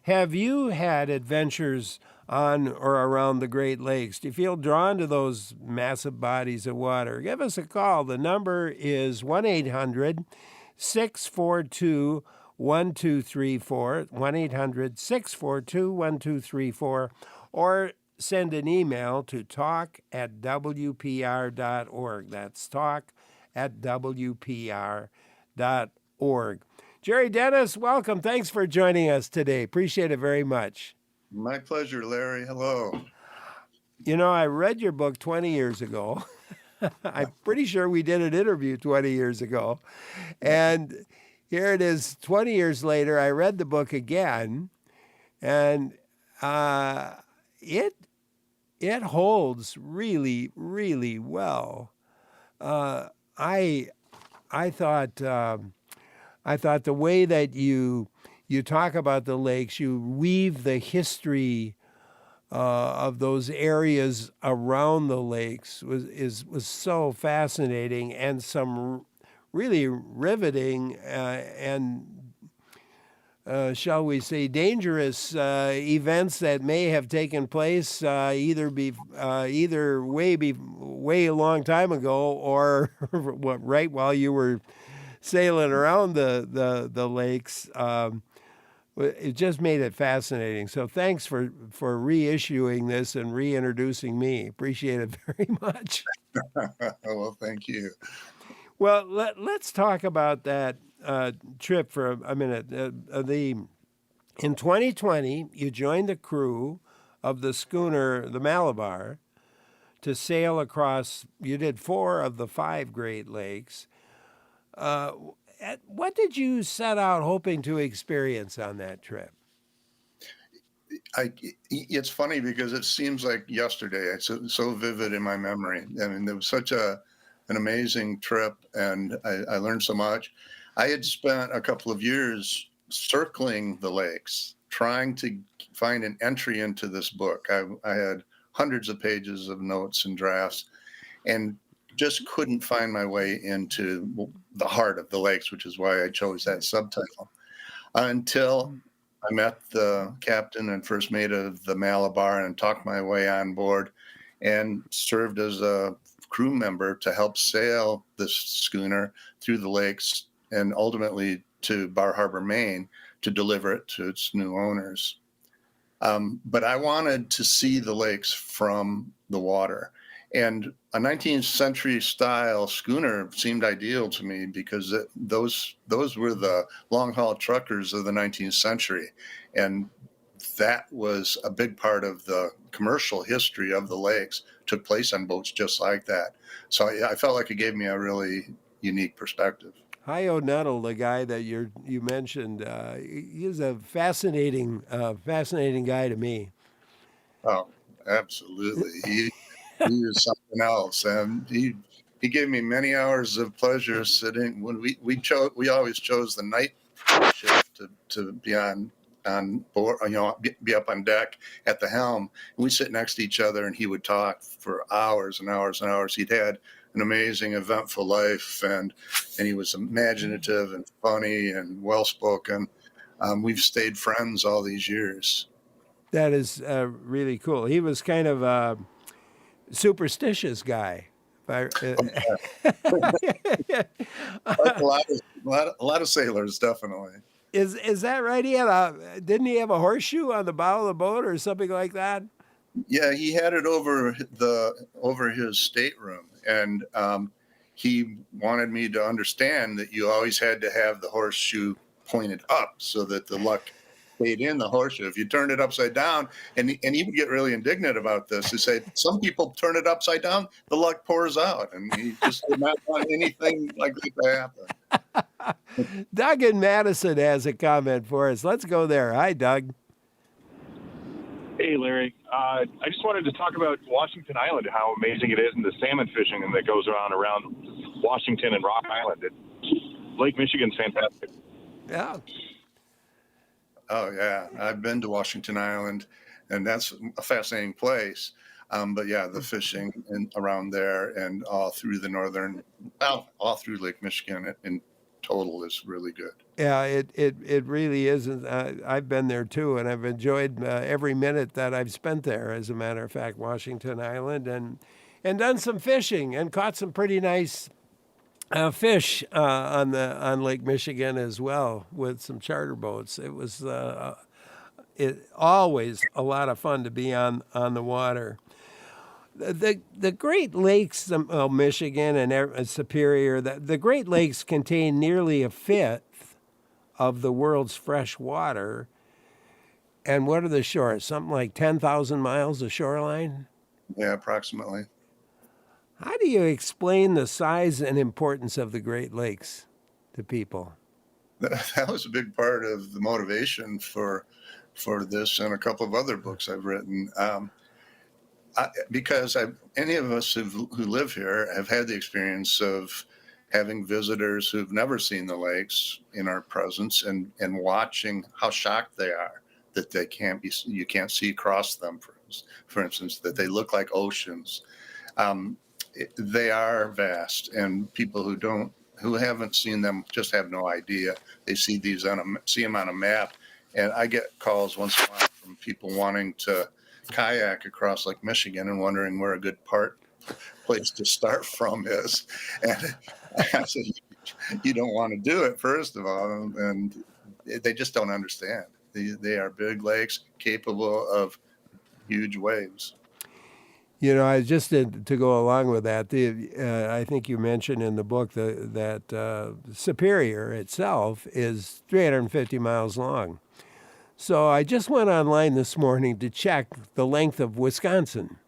Have you had adventures on or around the Great Lakes? Do you feel drawn to those massive bodies of water? Give us a call. The number is 1-800-642-1234, 1-800-642-1234, or send an email to talk@wpr.org. That's talk@wpr.org. Jerry Dennis, welcome. Thanks for joining us today. Appreciate it very much. My pleasure, Larry. Hello. You know, I read your book 20 years ago. I'm pretty sure we did an interview 20 years ago. And here it is 20 years later. I read the book again, and it holds really, really well. I thought the way that you talk about the lakes, you weave the history of those areas around the lakes was so fascinating, and some really riveting and shall we say dangerous events that may have taken place either way a long time ago, or right while you were sailing around the lakes. It just made it fascinating. So thanks for reissuing this and reintroducing me. Appreciate it very much. Well, thank you. Well, let's talk about that trip for a minute. In 2020, you joined the crew of the schooner, the Malabar, to sail across. You did 4 of the 5 Great Lakes. What did you set out hoping to experience on that trip? It's funny because it seems like yesterday. It's so vivid in my memory. I mean, it was such an amazing trip, and I learned so much. I had spent a couple of years circling the lakes, trying to find an entry into this book. I had hundreds of pages of notes and drafts, and just couldn't find my way into the heart of the lakes, which is why I chose that subtitle. Until I met the captain and first mate of the Malabar and talked my way on board and served as a crew member to help sail this schooner through the lakes and ultimately to Bar Harbor, Maine, to deliver it to its new owners. But I wanted to see the lakes from the water. And a 19th century style schooner seemed ideal to me because those were the long haul truckers of the 19th century. And that was a big part of the commercial history of the lakes, took place on boats just like that. So I felt like it gave me a really unique perspective. Hi O'Nuttall, the guy that you mentioned, he's a fascinating guy to me. Oh, absolutely. He was something else, and he gave me many hours of pleasure sitting. When we always chose the night shift to be on board, be up on deck at the helm. And we sit next to each other, and he would talk for hours and hours and hours. He'd had an amazing, eventful life, and he was imaginative and funny and well spoken. We've stayed friends all these years. That is really cool. He was kind of a superstitious guy. A lot of sailors, definitely. Is that right? Didn't he have a horseshoe on the bow of the boat or something like that? Yeah, he had it over his stateroom, and he wanted me to understand that you always had to have the horseshoe pointed up so that the luck stayed in the horseshoe. If you turned it upside down, and he would get really indignant about this. He said, some people turn it upside down, the luck pours out. And he just did not want anything like that to happen. Doug in Madison has a comment for us. Let's go there. Hi, Doug. Hey, Larry. I just wanted to talk about Washington Island, how amazing it is, and the salmon fishing and that goes on around Washington and Rock Island. Lake Michigan's fantastic. Yeah. Oh, yeah. I've been to Washington Island, and that's a fascinating place. But yeah, the fishing around there and all through all through Lake Michigan in total is really good. Yeah, it really is. I've been there too, and I've enjoyed every minute that I've spent there. As a matter of fact, Washington Island, and done some fishing and caught some pretty nice fish on Lake Michigan as well with some charter boats. It was always a lot of fun to be on the water. The Great Lakes, Michigan and Superior, the Great Lakes contain nearly a fifth of the world's fresh water. And what are the shores? Something like 10,000 miles of shoreline? Yeah, approximately. How do you explain the size and importance of the Great Lakes to people? That was a big part of the motivation for this and a couple of other books I've written. Because any of us who live here have had the experience of having visitors who've never seen the lakes in our presence and watching how shocked they are that you can't see across them, for instance, that they look like oceans. They are vast, and people who haven't seen them just have no idea. They see them on a map, and I get calls once in a while from people wanting to kayak across Lake Michigan and wondering where a good place to start from is. And I said, you don't want to do it, first of all, and they just don't understand. They are big lakes capable of huge waves. You know, I just did, to go along with that, I think you mentioned in the book that Superior itself is 350 miles long. So I just went online this morning to check the length of Wisconsin.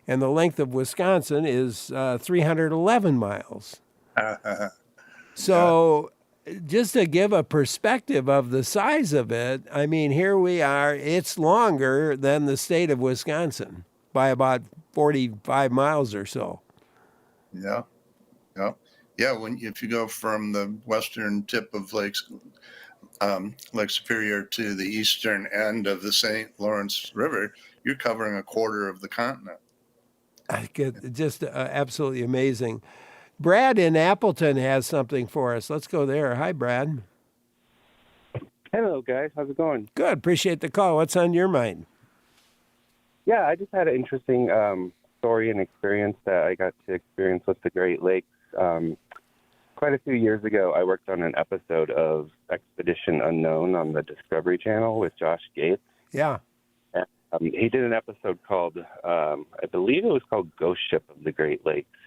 And the length of Wisconsin is 311 miles. So just to give a perspective of the size of it, I mean, here we are. It's longer than the state of Wisconsin by about 45 miles or so. Yeah. If you go from the western tip of Lake Superior to the eastern end of the St. Lawrence River, you're covering a quarter of the continent. Just absolutely amazing. Brad in Appleton has something for us. Let's go there. Hi, Brad. Hello, guys. How's it going? Good. Appreciate the call. What's on your mind? Yeah, I just had an interesting story and experience that I got to experience with the Great Lakes. Quite a few years ago, I worked on an episode of Expedition Unknown on the Discovery Channel with Josh Gates. Yeah. And, he did an episode called, I believe it was called Ghost Ship of the Great Lakes.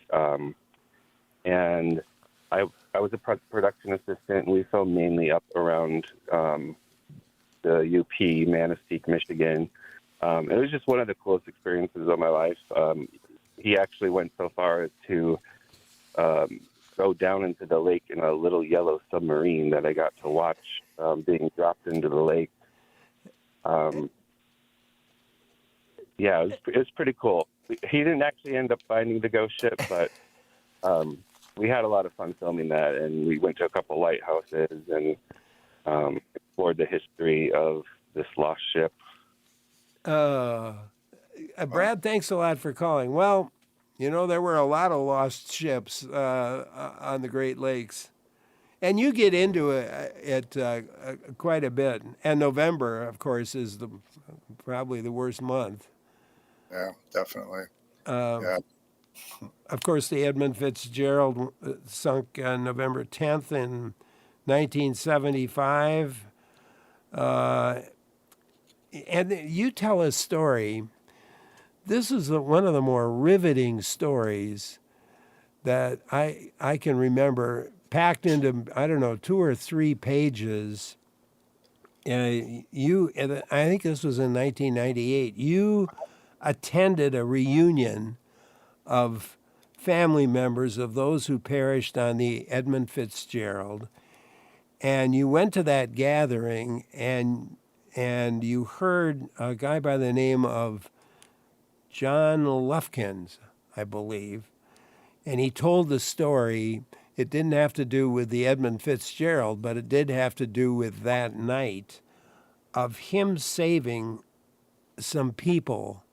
And I was a production assistant, and we filmed mainly up around the UP, Manistee, Michigan. It was just one of the coolest experiences of my life. He actually went so far as to go down into the lake in a little yellow submarine that I got to watch being dropped into the lake. Yeah, it was pretty cool. He didn't actually end up finding the ghost ship, but we had a lot of fun filming that, and we went to a couple lighthouses and explored the history of this lost ship. Brad, thanks a lot for calling. Well, you know, there were a lot of lost ships on the Great Lakes. And you get into it quite a bit. And November, of course, is probably the worst month. Yeah, definitely. Of course, the Edmund Fitzgerald sunk on November 10th in 1975. And you tell a story. This is one of the more riveting stories that I can remember, packed into, 2 or 3 pages I think this was in 1998. You attended a reunion of family members of those who perished on the Edmund Fitzgerald, and you went to that gathering, and you heard a guy by the name of John Lufkins, I believe, and he told the story. It didn't have to do with the Edmund Fitzgerald, but it did have to do with that night of him saving some people,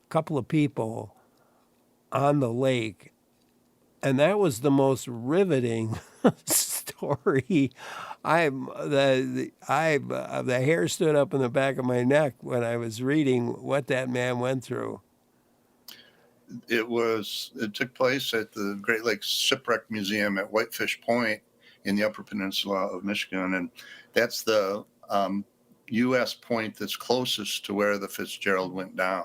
a couple of people on the lake. And that was the most riveting story. The hair stood up in the back of my neck when I was reading what that man went through. It took place at the Great Lakes Shipwreck Museum at Whitefish Point in the Upper Peninsula of Michigan, and that's the U.S. point that's closest to where the Fitzgerald went down.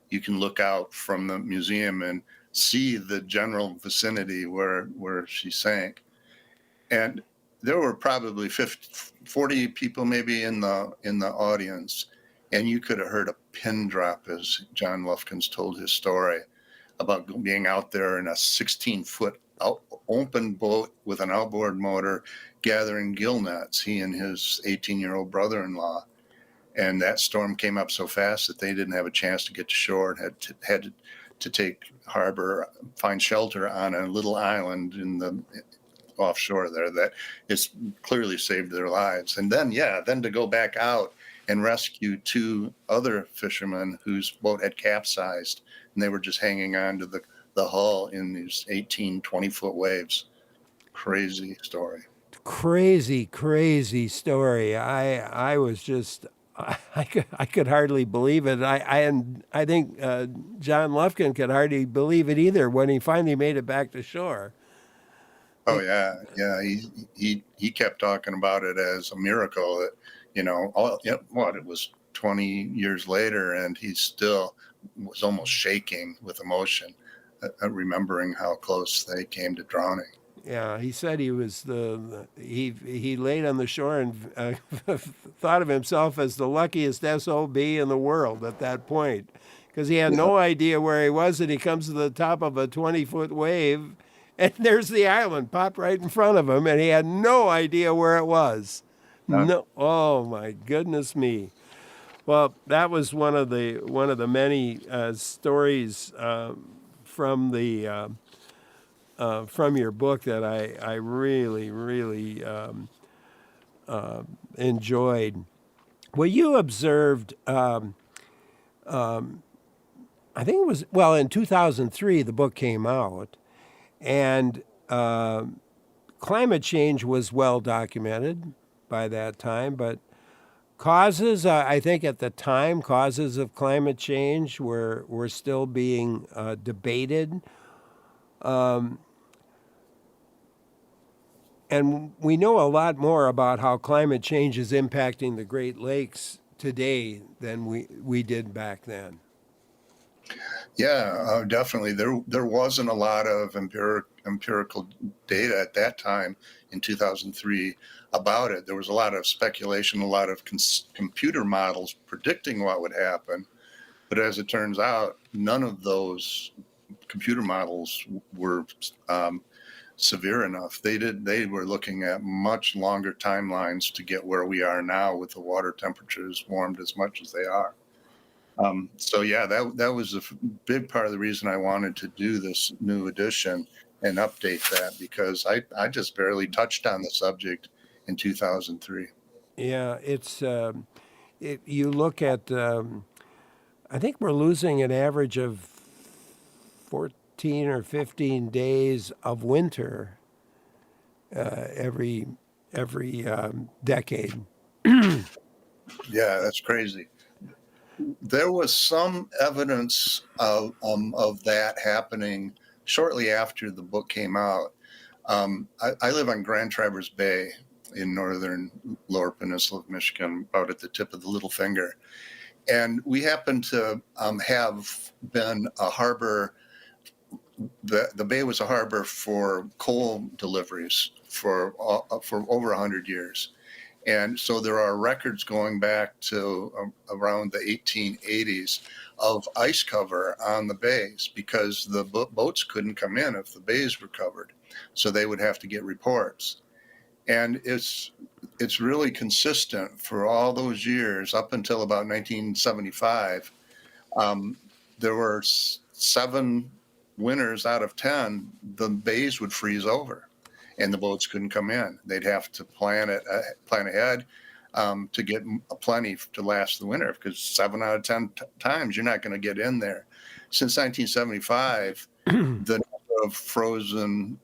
You can look out from the museum and see the general vicinity where she sank, and there were probably 40 people maybe in the audience, and you could have heard a pin drop as John Lufkins told his story about being out there in a 16-foot open boat with an outboard motor gathering gill nets, he and his 18-year-old brother-in-law. And that storm came up so fast that they didn't have a chance to get to shore and had to take find shelter on a little island in the offshore there that it's clearly saved their lives. And then to go back out and rescue two other fishermen whose boat had capsized, and they were just hanging on to the hull in these 18, 20-foot waves. Crazy story. Crazy story. I was just, I could hardly believe it. I think John Lufkin could hardly believe it either when he finally made it back to shore. Oh yeah. He kept talking about it as a miracle that, it was 20 years later, and he still was almost shaking with emotion, remembering how close they came to drowning. Yeah, he said he was he laid on the shore and thought of himself as the luckiest SOB in the world at that point, because he had no idea where he was, and he comes to the top of a 20-foot wave, and there's the island popped right in front of him, and he had no idea where it was. No, oh my goodness me. Well, that was one of the many stories from your book that I really enjoyed. Well, you observed, I think it was, in 2003 the book came out, and climate change was well documented by that time, but causes, I think at the time, causes of climate change were still being debated. And we know a lot more about how climate change is impacting the Great Lakes today than we did back then. Yeah, definitely. There wasn't a lot of empirical data at that time in 2003 about it. There was a lot of speculation, a lot of computer models predicting what would happen. But as it turns out, none of those computer models were severe enough. They were looking at much longer timelines to get where we are now with the water temperatures warmed as much as they are. That was a big part of the reason I wanted to do this new edition and update that, because I just barely touched on the subject in 2003. Yeah, it's you look at, I think we're losing an average of 14 or 15 days of winter every decade. Yeah, that's crazy. There was some evidence of that happening shortly after the book came out. I live on Grand Traverse Bay in northern Lower Peninsula of Michigan, about at the tip of the Little Finger. And we happen to have been a harbor. The bay was a harbor for coal deliveries for over 100 years. And so there are records going back to around the 1880s of ice cover on the bays because the boats couldn't come in if the bays were covered. So they would have to get reports. And it's really consistent for all those years up until about 1975. There were 7 winters out of 10, the bays would freeze over and the boats couldn't come in. They'd have to plan ahead to get plenty to last the winter, because 7 out of 10 times you're not going to get in there. Since 1975, the number of frozen,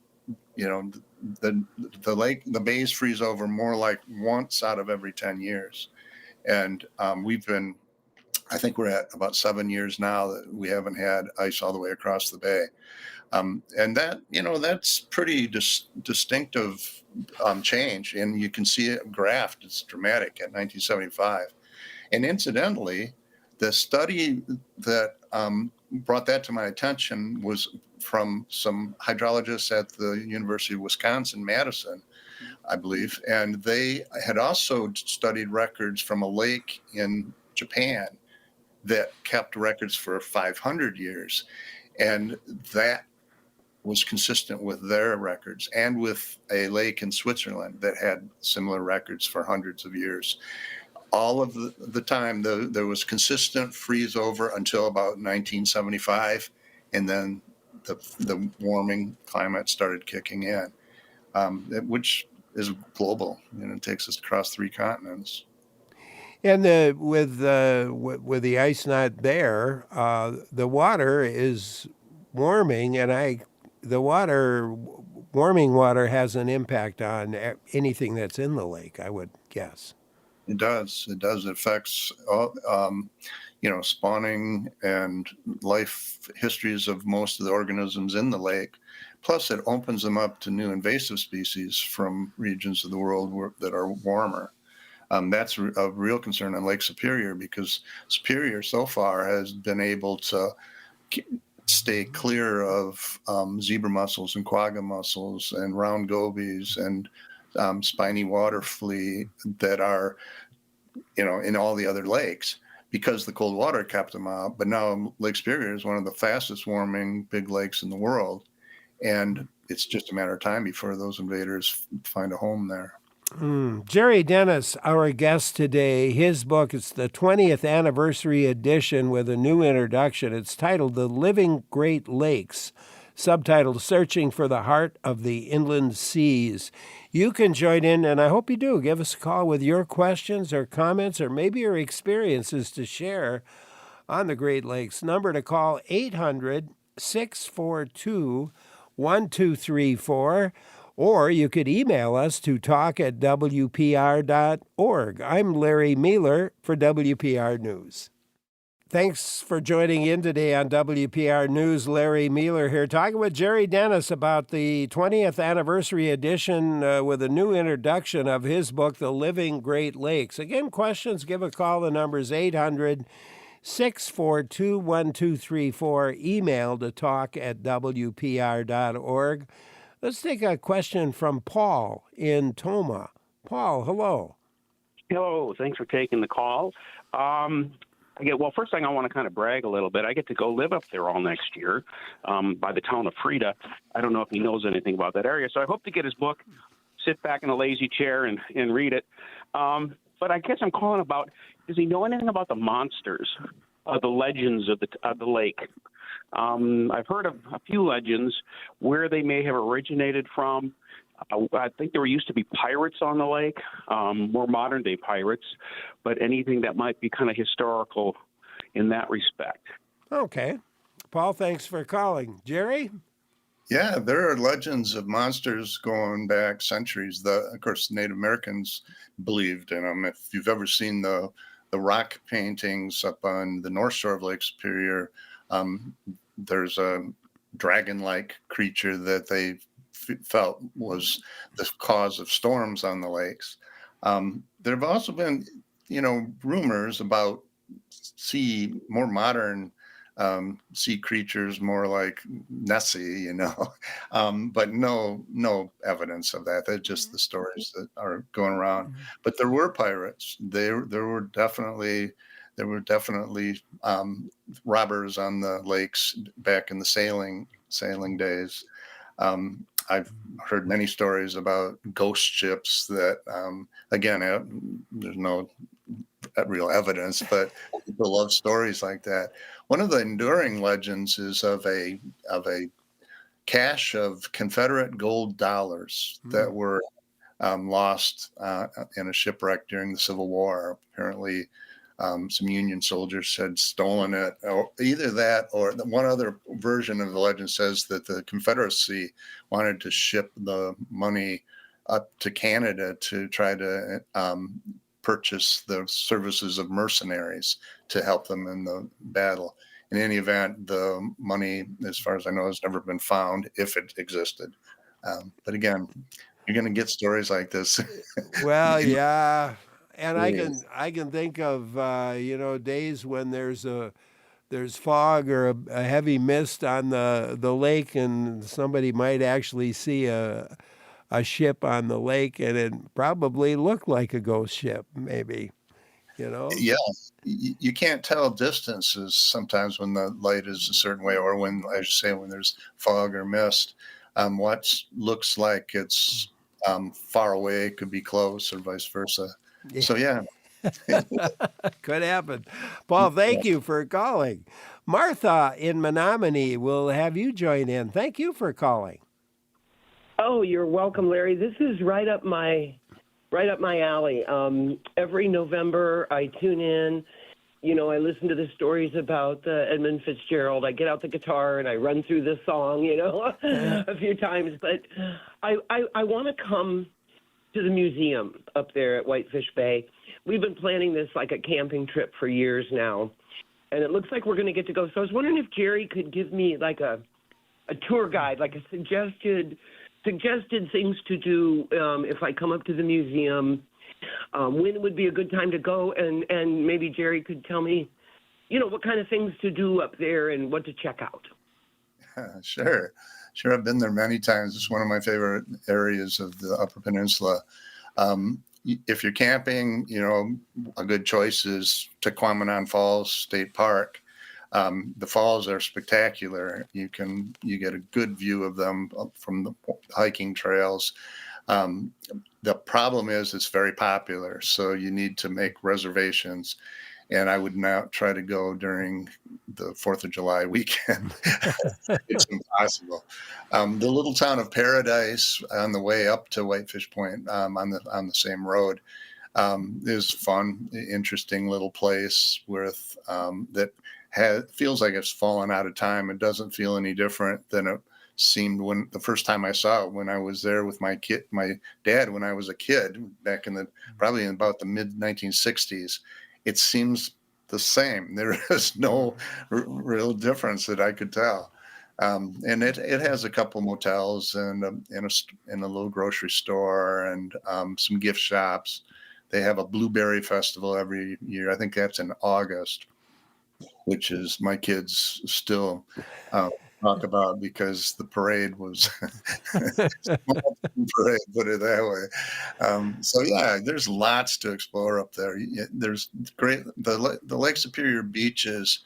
the bays freeze over more like once out of every 10 years. And I think we're at about 7 years now that we haven't had ice all the way across the bay. And that's pretty distinctive change. And you can see it graphed. It's dramatic at 1975. And incidentally, the study that brought that to my attention was from some hydrologists at the University of Wisconsin-Madison, I believe. And they had also studied records from a lake in Japan that kept records for 500 years. And that was consistent with their records, and with a lake in Switzerland that had similar records for hundreds of years. All of the time, there was consistent freeze over until about 1975, and then the warming climate started kicking in, which is global. It takes us across 3 continents. And with the ice not there, the water is warming, and warming water has an impact on anything that's in the lake, I would guess. It does. It affects, spawning and life histories of most of the organisms in the lake. Plus, it opens them up to new invasive species from regions of the world that are warmer. That's a real concern on Lake Superior, because Superior so far has been able to stay clear of zebra mussels and quagga mussels and round gobies and spiny water flea that are, in all the other lakes, because the cold water kept them out. But now Lake Superior is one of the fastest warming big lakes in the world. And it's just a matter of time before those invaders find a home there. Jerry Dennis, our guest today, his book, it's the 20th anniversary edition with a new introduction. It's titled The Living Great Lakes, subtitled Searching for the Heart of the Inland Seas. You can join in, and I hope you do. Give us a call with your questions or comments, or maybe your experiences to share on the Great Lakes. Number to call, 800-642-1234. Or you could email us to talk@wpr.org. I'm Larry Mealer for WPR News. Thanks for joining in today on WPR News. Larry Mealer here, talking with Jerry Dennis about the 20th anniversary edition with a new introduction of his book, The Living Great Lakes. Again, questions, give a call. The number's 800-642-1234. Email to talk@wpr.org. Let's take a question from Paul in Tomah. Paul, hello. Hello. Thanks for taking the call. First thing I want to kind of brag a little bit. I get to go live up there all next year by the town of Frida. I don't know if he knows anything about that area, so I hope to get his book, sit back in a lazy chair and read it. But I guess I'm calling about, does he know anything about the monsters, the legends of the lake? I've heard of a few legends where they may have originated from. I think there used to be pirates on the lake, more modern-day pirates, but anything that might be kind of historical in that respect. Okay. Paul, thanks for calling. Jerry? Yeah, there are legends of monsters going back centuries. Of course, Native Americans believed in them. If you've ever seen the rock paintings up on the North Shore of Lake Superior, there's a dragon-like creature that they felt was the cause of storms on the lakes. There have also been, rumors about more modern sea creatures more like Nessie, but no evidence of that. They're just the stories that are going around. But there were pirates. There were definitely robbers on the lakes back in the sailing days. I've heard many stories about ghost ships that, again, there's no real evidence, but people love stories like that. One of the enduring legends is of a cache of Confederate gold dollars that were lost in a shipwreck during the Civil War. Apparently, some Union soldiers had stolen it, or either that, or one other version of the legend says that the Confederacy wanted to ship the money up to Canada to try to purchase the services of mercenaries to help them in the battle. In any event, the money, as far as I know, has never been found, if it existed. But again, you're going to get stories like this. Well, yeah, and I can think of days when there's fog or a heavy mist on the lake, and somebody might actually see a ship on the lake, and it probably looked like a ghost ship, maybe. Yeah, you can't tell distances sometimes when the light is a certain way, or when, as you say, when there's fog or mist. What looks like it's far away could be close, or vice versa. So yeah. Could happen. Paul, thank you for calling. Martha in Menominee will have you join in. Thank you for calling. Oh, you're welcome, Larry. This is right up my alley. Every November, I tune in. I listen to the stories about Edmund Fitzgerald. I get out the guitar and I run through the song, a few times. But I want to come to the museum up there at Whitefish Bay. We've been planning this like a camping trip for years now, and it looks like we're going to get to go. So I was wondering if Jerry could give me like a tour guide, like a suggested things to do if I come up to the museum, when would be a good time to go, and maybe Jerry could tell me, what kind of things to do up there and what to check out. Sure. I've been there many times. It's one of my favorite areas of the Upper Peninsula. If you're camping, a good choice is Tequamanon Falls State Park. The falls are spectacular. You get a good view of them from the hiking trails. The problem is it's very popular, so you need to make reservations. And I would not try to go during the 4th of July weekend. It's impossible. The little town of Paradise on the way up to Whitefish Point on the same road is fun, interesting little place with that feels like it's fallen out of time. It doesn't feel any different than it seemed when the first time I saw it, when I was there with my dad when I was a kid back in probably in about the mid 1960s. It seems the same. There is no real difference that I could tell. And it has a couple motels and a little grocery store and some gift shops. They have a blueberry festival every year. I think that's in August, which is my kids still talk about because the parade was parade, put it that way. So yeah, there's lots to explore up there. There's great the Lake Superior beaches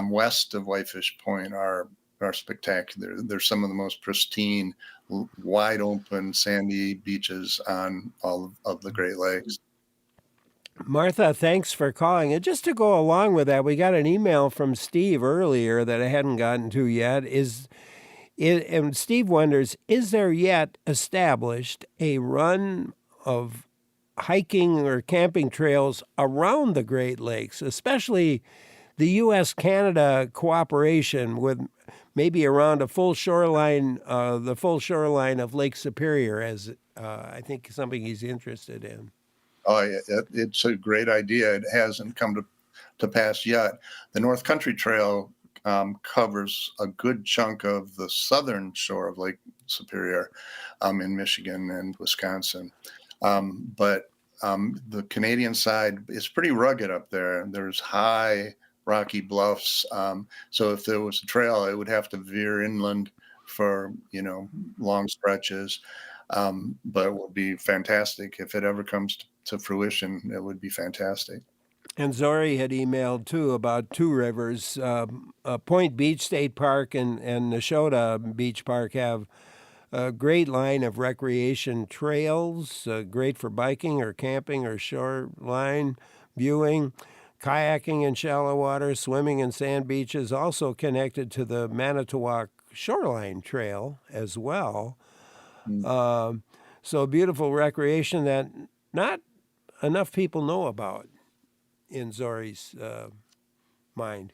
west of Whitefish Point are spectacular. They're some of the most pristine, wide open, sandy beaches on all of the Great Lakes. Martha, thanks for calling. And just to go along with that, we got an email from Steve earlier that I hadn't gotten to yet. And Steve wonders, is there yet established a run of hiking or camping trails around the Great Lakes, especially the U.S.-Canada cooperation with maybe around the full shoreline of Lake Superior, as I think something he's interested in? Oh, it's a great idea. It hasn't come to pass yet. The North Country Trail covers a good chunk of the southern shore of Lake Superior in Michigan and Wisconsin. But the Canadian side is pretty rugged up there. There's high rocky bluffs. So if there was a trail, it would have to veer inland for, long stretches. But it would be fantastic if it ever comes to fruition. It would be fantastic. And Zori had emailed too about two rivers. Point Beach State Park and Neshota Beach Park have a great line of recreation trails, great for biking or camping or shoreline viewing, kayaking in shallow water, swimming in sand beaches, also connected to the Manitowoc Shoreline Trail as well. So beautiful recreation that not enough people know about in Zori's mind.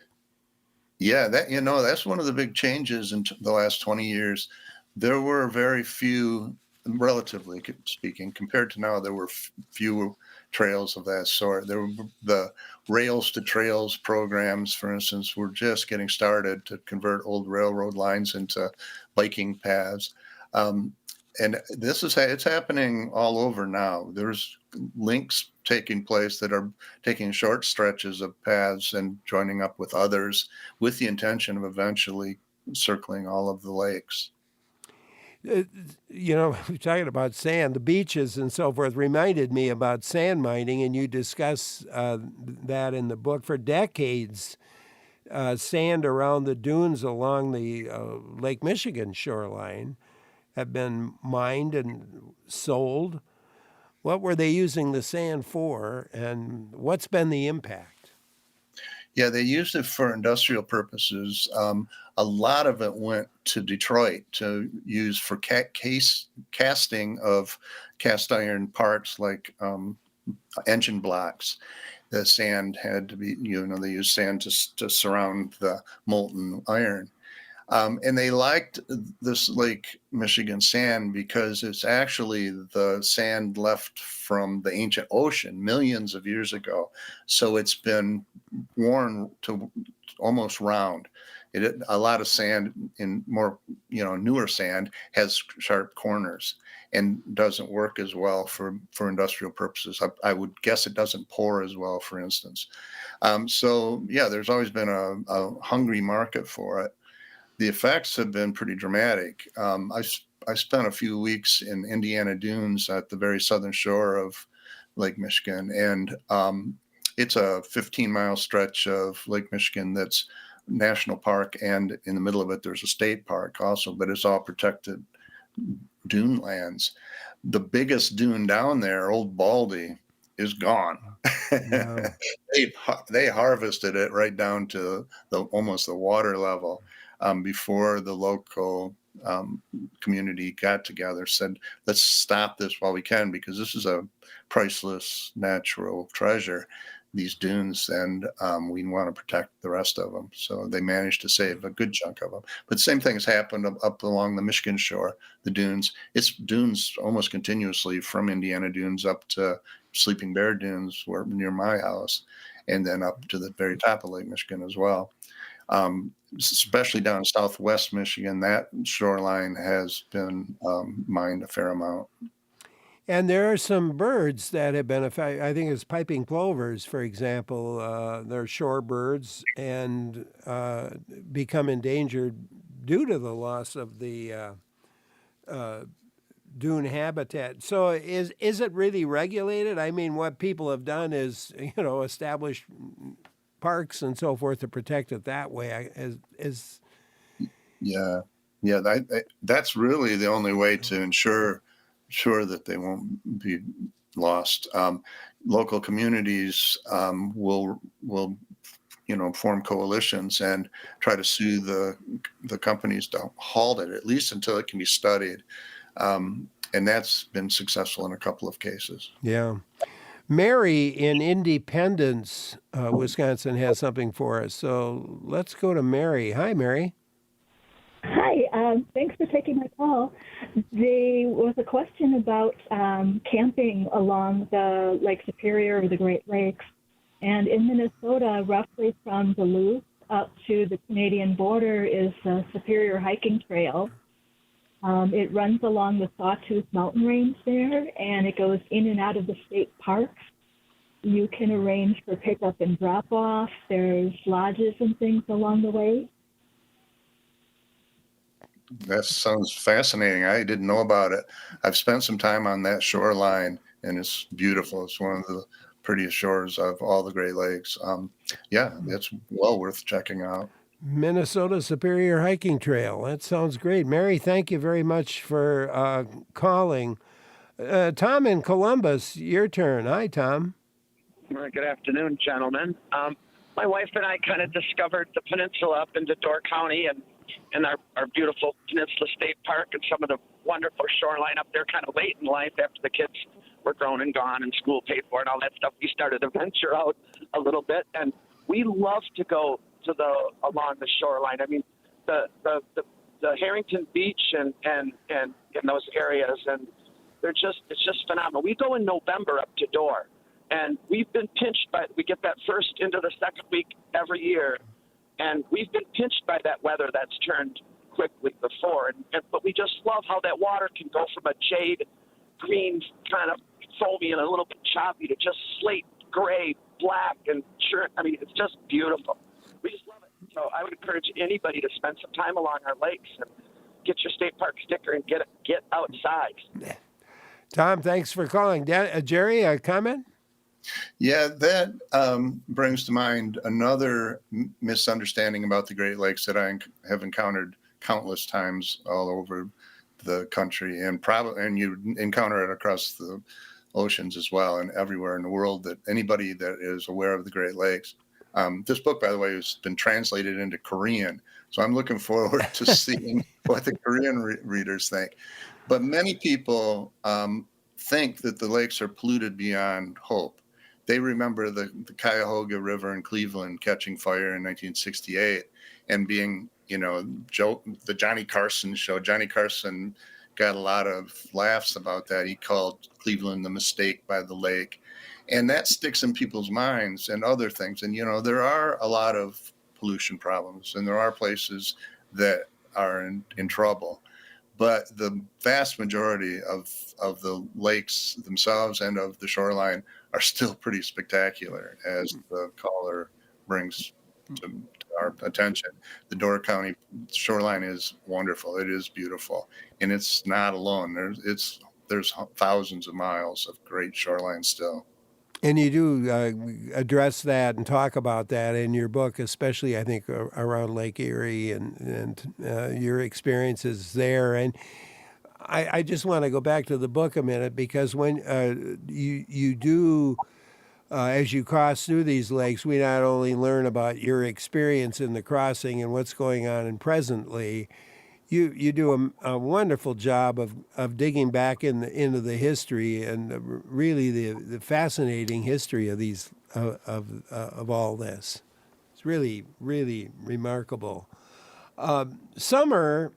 Yeah, that's one of the big changes in the last 20 years. There were very few, relatively speaking, compared to now, there were fewer trails of that sort. There were the Rails to Trails programs, for instance, were just getting started to convert old railroad lines into biking paths. And it's happening all over now. There's links taking place that are taking short stretches of paths and joining up with others with the intention of eventually circling all of the lakes. We're talking about sand, the beaches and so forth reminded me about sand mining, and you discuss that in the book. For decades, sand around the dunes along the Lake Michigan shoreline have been mined and sold. What were they using the sand for, and what's been the impact? Yeah, they used it for industrial purposes. A lot of it went to Detroit to use for casting of cast iron parts like engine blocks. The sand had to be, they used sand to surround the molten iron. And they liked this Lake Michigan sand because it's actually the sand left from the ancient ocean millions of years ago. So it's been worn to almost round. A lot of sand in more, newer sand has sharp corners and doesn't work as well for industrial purposes. I would guess it doesn't pour as well, for instance. So yeah, there's always been a hungry market for it. The effects have been pretty dramatic. I spent a few weeks in Indiana Dunes at the very southern shore of Lake Michigan, and it's a 15-mile stretch of Lake Michigan that's national park, and in the middle of it there's a state park also, but it's all protected dune lands. The biggest dune down there, Old Baldy, is gone. Wow. They harvested it right down to almost the water level. Before the local community got together, said, let's stop this while we can, because this is a priceless natural treasure, these dunes, and we want to protect the rest of them. So they managed to save a good chunk of them. But the same thing has happened up along the Michigan shore, the dunes. It's dunes almost continuously from Indiana Dunes up to Sleeping Bear Dunes, where near my house, and then up to the very top of Lake Michigan as well. Especially down in southwest Michigan, that shoreline has been mined a fair amount. And there are some birds that have been affected. I think it's piping plovers, for example. They're shorebirds and become endangered due to the loss of the dune habitat. So is it really regulated? I mean, what people have done is, established parks and so forth to protect it that way. That's really the only way to ensure that they won't be lost. Local communities will form coalitions and try to sue the companies to halt it, at least until it can be studied. And that's been successful in a couple of cases. Yeah. Mary in Independence, Wisconsin, has something for us. So let's go to Mary. Hi, Mary. Hi. Thanks for taking my call. There was a question about camping along the Lake Superior or the Great Lakes. And in Minnesota, roughly from Duluth up to the Canadian border is the Superior Hiking Trail. It runs along the Sawtooth Mountain Range there, and it goes in and out of the state parks. you can arrange for pickup and drop off. There's lodges and things along the way. That sounds fascinating. I didn't know about it. I've spent some time on that shoreline, and it's beautiful. It's one of the prettiest shores of all the Great Lakes. Yeah, it's well worth checking out. Minnesota Superior Hiking Trail. That sounds great. Mary, thank you very much for calling. Tom in Columbus, your turn. Hi, Tom. Good afternoon, gentlemen. My wife and I kind of discovered the peninsula up into Door County and our beautiful Peninsula State Park and some of the wonderful shoreline up there kind of late in life after the kids were grown and gone and school paid for and all that stuff. We started to venture out a little bit, and we love to go to along the shoreline. I mean, the Harrington Beach and in those areas, and it's just phenomenal. We go in November up to Door, and we've been pinched by. We get that first into the second week every year, and we've been pinched by that weather that's turned quickly before. But we just love how that water can go from a jade green, kind of foamy and a little bit choppy, to just slate gray, black, and sure. I mean, it's just beautiful. We just love it. So I would encourage anybody to spend some time along our lakes and get your state park sticker and get outside. Tom, thanks for calling. Jerry, a comment? Yeah, that brings to mind another misunderstanding about the Great Lakes that I have encountered countless times all over the country, and you encounter it across the oceans as well, and everywhere in the world, that anybody that is aware of the Great Lakes. This book, by the way, has been translated into Korean, so I'm looking forward to seeing what the Korean readers think. But many people think that the lakes are polluted beyond hope. They remember the Cuyahoga River in Cleveland catching fire in 1968 and being, the Johnny Carson show. Johnny Carson got a lot of laughs about that. He called Cleveland the mistake by the lake. And that sticks in people's minds, and other things. And, there are a lot of pollution problems, and there are places that are in trouble. But the vast majority of the lakes themselves and of the shoreline are still pretty spectacular, as the caller brings to our attention. The Door County shoreline is wonderful. It is beautiful, and it's not alone. There's thousands of miles of great shoreline still. And you do address that and talk about that in your book, especially, I think, around Lake Erie and your experiences there. And I just want to go back to the book a minute, because when you do, as you cross through these lakes, we not only learn about your experience in the crossing and what's going on in presently. You do a wonderful job of digging back into the history, and really the fascinating history of these of all this. It's really, really remarkable. Sumner,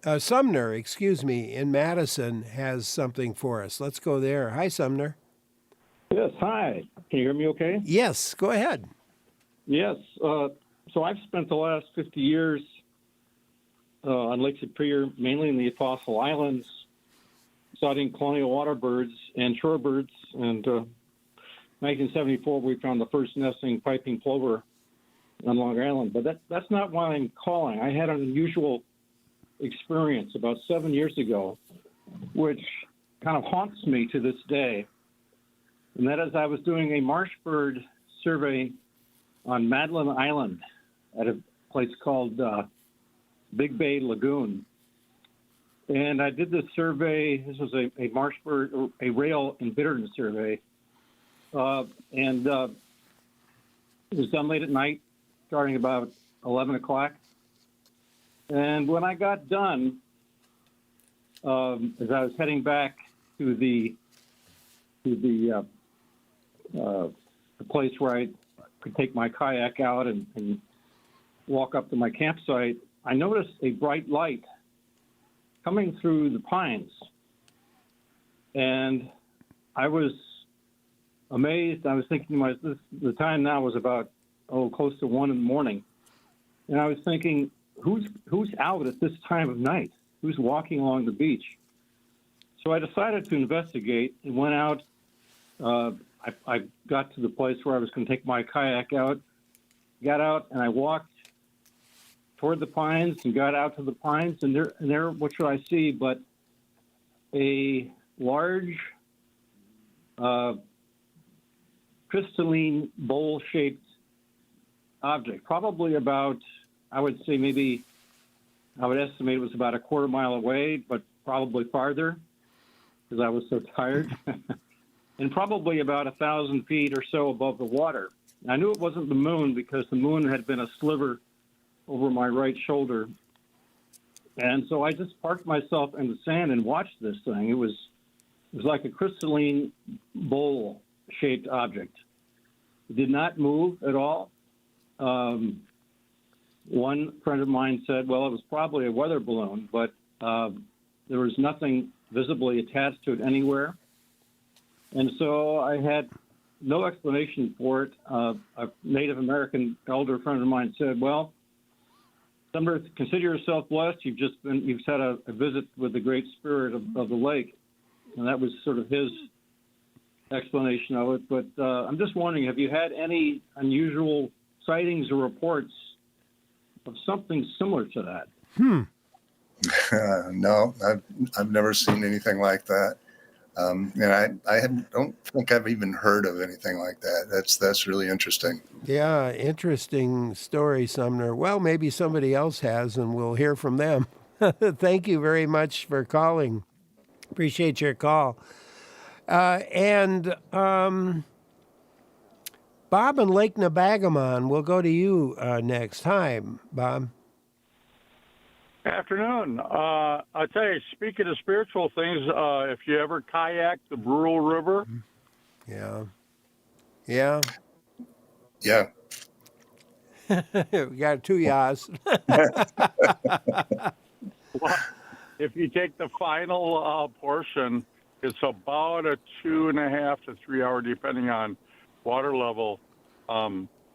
in Madison has something for us. Let's go there. Hi, Sumner. Yes, hi. Can you hear me okay? Yes, go ahead. Yes. So I've spent the last 50 years on Lake Superior, mainly in the Fossil Islands, studying colonial water birds and shorebirds. And 1974, we found the first nesting piping plover on Long Island. But that's not why I'm calling. I had an unusual experience about 7 years ago, which kind of haunts me to this day. And that is, I was doing a marsh bird survey on Madeline Island at a place called Big Bay Lagoon. And I did this survey. This was a marsh bird, a rail and bittern survey. And it was done late at night, starting about 11 o'clock. And when I got done, as I was heading back to the place where I could take my kayak out and walk up to my campsite, I noticed a bright light coming through the pines. And I was amazed. I was thinking to myself, the time now was about, close to 1 a.m. And I was thinking, who's out at this time of night? Who's walking along the beach? So I decided to investigate and went out I got to the place where I was going to take my kayak out, got out, and I walked toward the pines and got out to the pines, and there, what should I see but a large crystalline bowl-shaped object, probably about, I would say maybe, I would estimate it was about a quarter mile away, but probably farther because I was so tired, and probably about 1,000 feet or so above the water. I knew it wasn't the moon because the moon had been a sliver over my right shoulder. And so I just parked myself in the sand and watched this thing. It was like a crystalline bowl-shaped object. It did not move at all. One friend of mine said, well, it was probably a weather balloon, but there was nothing visibly attached to it anywhere. And so I had no explanation for it. A Native American elder friend of mine said, well, consider yourself blessed. You've had a visit with the Great Spirit of the lake. And that was sort of his explanation of it. But I'm just wondering, have you had any unusual sightings or reports of something similar to that? No, I've never seen anything like that. And I don't think I've even heard of anything like that. That's really interesting. Yeah, interesting story, Sumner. Well, maybe somebody else has, and we'll hear from them. Thank you very much for calling. Appreciate your call. And Bob in Lake Nebagamon, we'll go to you next. Hi, Bob. Afternoon. I tell you, speaking of spiritual things, if you ever kayak the Brule River. Yeah. Yeah. Yeah. We got 2 yaws. Well, if you take the final portion, it's about a 2.5 to 3 hour, depending on water level,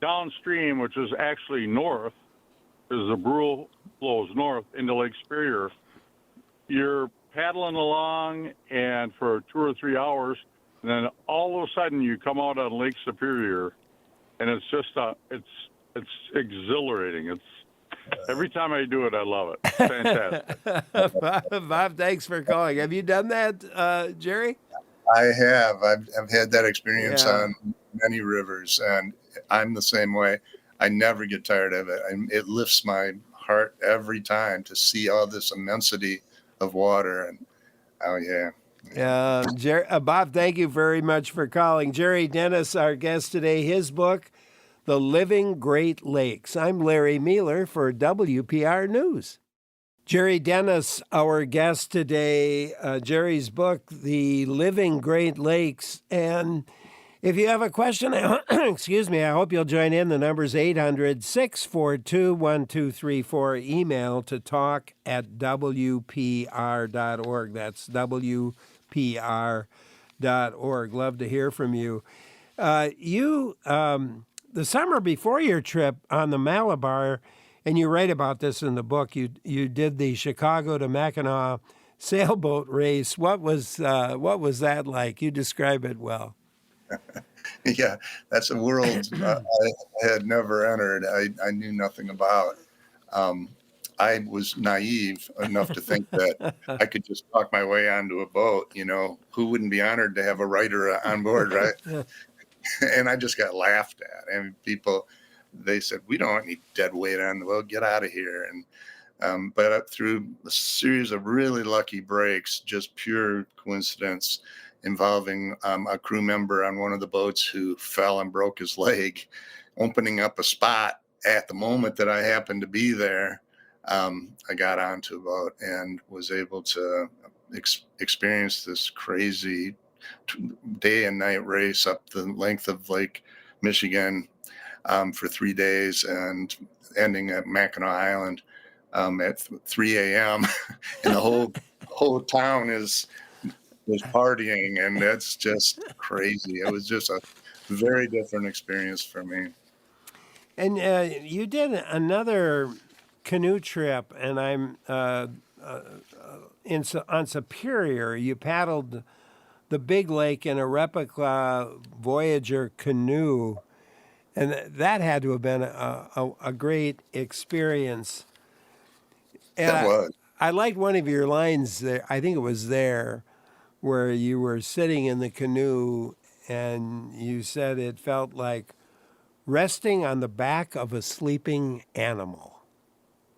downstream, which is actually north, because the Brule flows north into Lake Superior. You're paddling along, and for 2 or 3 hours, and then all of a sudden you come out on Lake Superior, and it's just it's exhilarating. It's every time I do it, I love it. Fantastic. Bob, thanks for calling. Have you done that, Jerry? I have. I've had that experience on many rivers, and I'm the same way. I never get tired of it. It lifts my heart every time to see all this immensity of water. And Bob, thank you very much for calling. Jerry Dennis, our guest today, his book, The Living Great Lakes. I'm Larry Mueller for WPR News. Jerry Dennis, our guest today, Jerry's book, The Living Great Lakes. And if you have a question, excuse me, I hope you'll join in. The number's 800-642-1234. Email to talk@wpr.org. That's WPR.org. Love to hear from you. The summer before your trip on the Malabar, and you write about this in the book, you did the Chicago to Mackinac sailboat race. What was that like? You describe it well. Yeah, that's a world I had never entered. I knew nothing about. I was naive enough to think that I could just talk my way onto a boat. You know, who wouldn't be honored to have a writer on board, right? And I just got laughed at. And people, they said, "We don't want any dead weight on the boat. Get out of here." And but through a series of really lucky breaks, just pure coincidence, involving a crew member on one of the boats who fell and broke his leg, opening up a spot at the moment that I happened to be there. I got onto a boat and was able to experience this crazy day and night race up the length of Lake Michigan for 3 days and ending at Mackinac Island at 3 a.m. and the whole town is partying, and that's just crazy. It was just a very different experience for me. And you did another canoe trip, and I'm on Superior. You paddled the big lake in a replica Voyager canoe, and that had to have been a great experience. And That was. I liked one of your lines there. I think it was there where you were sitting in the canoe and you said it felt like resting on the back of a sleeping animal.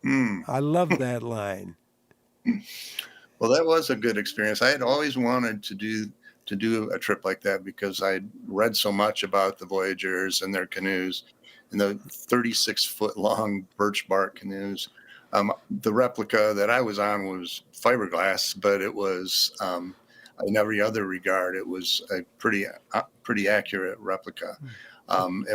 I love that line. Well, that was a good experience. I had always wanted to do a trip like that because I read so much about the Voyagers and their canoes, and the 36-foot long birch bark canoes. The replica that I was on was fiberglass, but it was in every other regard, it was a pretty accurate replica. And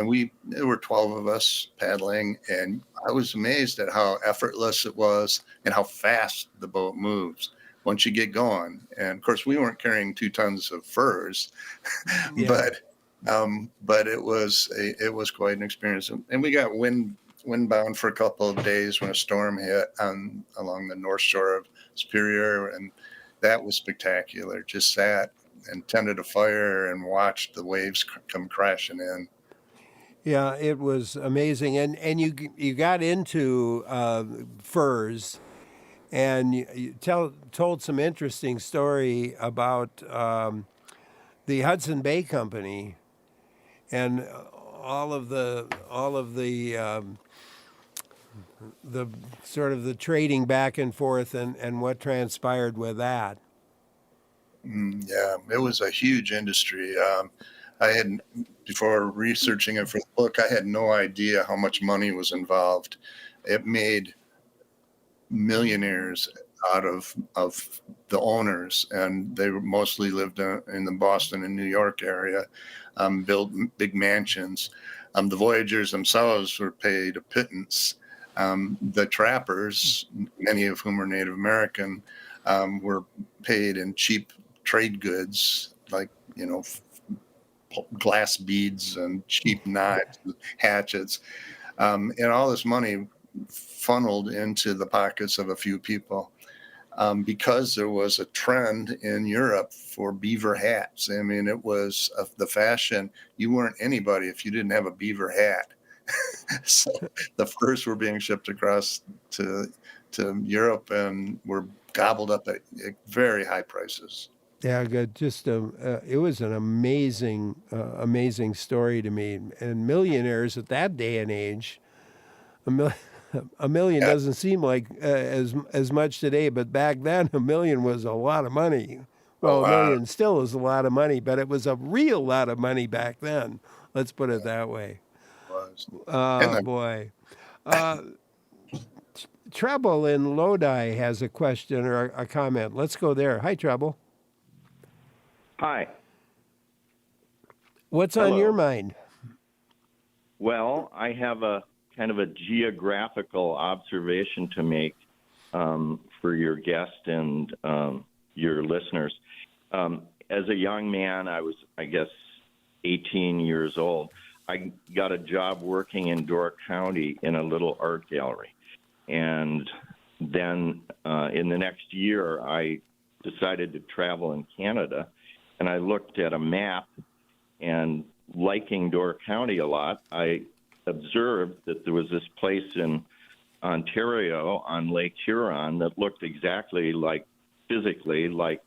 there were 12 of us paddling, and I was amazed at how effortless it was and how fast the boat moves once you get going. And of course, we weren't carrying 2 tons of furs, Yeah. but it was quite an experience. And we got windbound for a couple of days when a storm hit along the north shore of Superior, and that was spectacular. Just sat and tended a fire and watched the waves come crashing in. Yeah, it was amazing, and you got into furs, and you told some interesting story about the Hudson Bay Company, and all of the sort of the trading back and forth and what transpired with that. Yeah, it was a huge industry. Before researching it for the book, I had no idea how much money was involved. It made millionaires out of the owners, and they mostly lived in the Boston and New York area, built big mansions. The Voyagers themselves were paid a pittance. The trappers, many of whom are Native American, were paid in cheap trade goods like, glass beads and cheap knives, hatchets, and all this money funneled into the pockets of a few people, because there was a trend in Europe for beaver hats. I mean, it was the fashion. You weren't anybody if you didn't have a beaver hat. So the furs were being shipped across to Europe and were gobbled up at very high prices. Yeah, good. Just it was an amazing story to me. And millionaires at that day and age, a million doesn't seem like as much today, but back then a million was a lot of money. Well, a million still is a lot of money, but it was a real lot of money back then. Let's put it that way. Oh boy. Treble in Lodi has a question or a comment. Let's go there. Hi, Treble. Hi. What's on your mind? Well, I have a kind of a geographical observation to make for your guest and your listeners. As a young man, I was, I guess, 18 years old. I got a job working in Door County in a little art gallery. And then in the next year, I decided to travel in Canada. And I looked at a map, and liking Door County a lot, I observed that there was this place in Ontario on Lake Huron that looked exactly like, physically like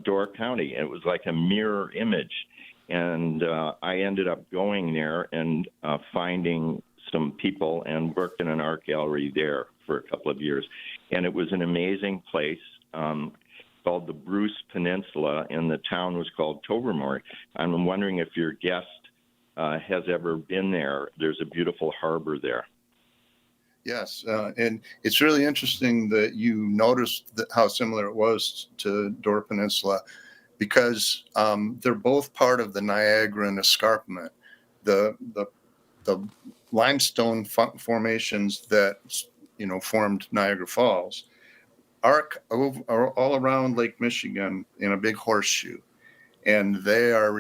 Door County. It was like a mirror image. And I ended up going there and finding some people and worked in an art gallery there for a couple of years. And it was an amazing place. Called the Bruce Peninsula, and the town was called Tobermory. I'm wondering if your guest has ever been there. There's a beautiful harbor there. Yes, and it's really interesting that you noticed how similar it was to Door Peninsula, because they're both part of the Niagaran escarpment. The limestone formations that formed Niagara Falls are all around Lake Michigan in a big horseshoe, and they are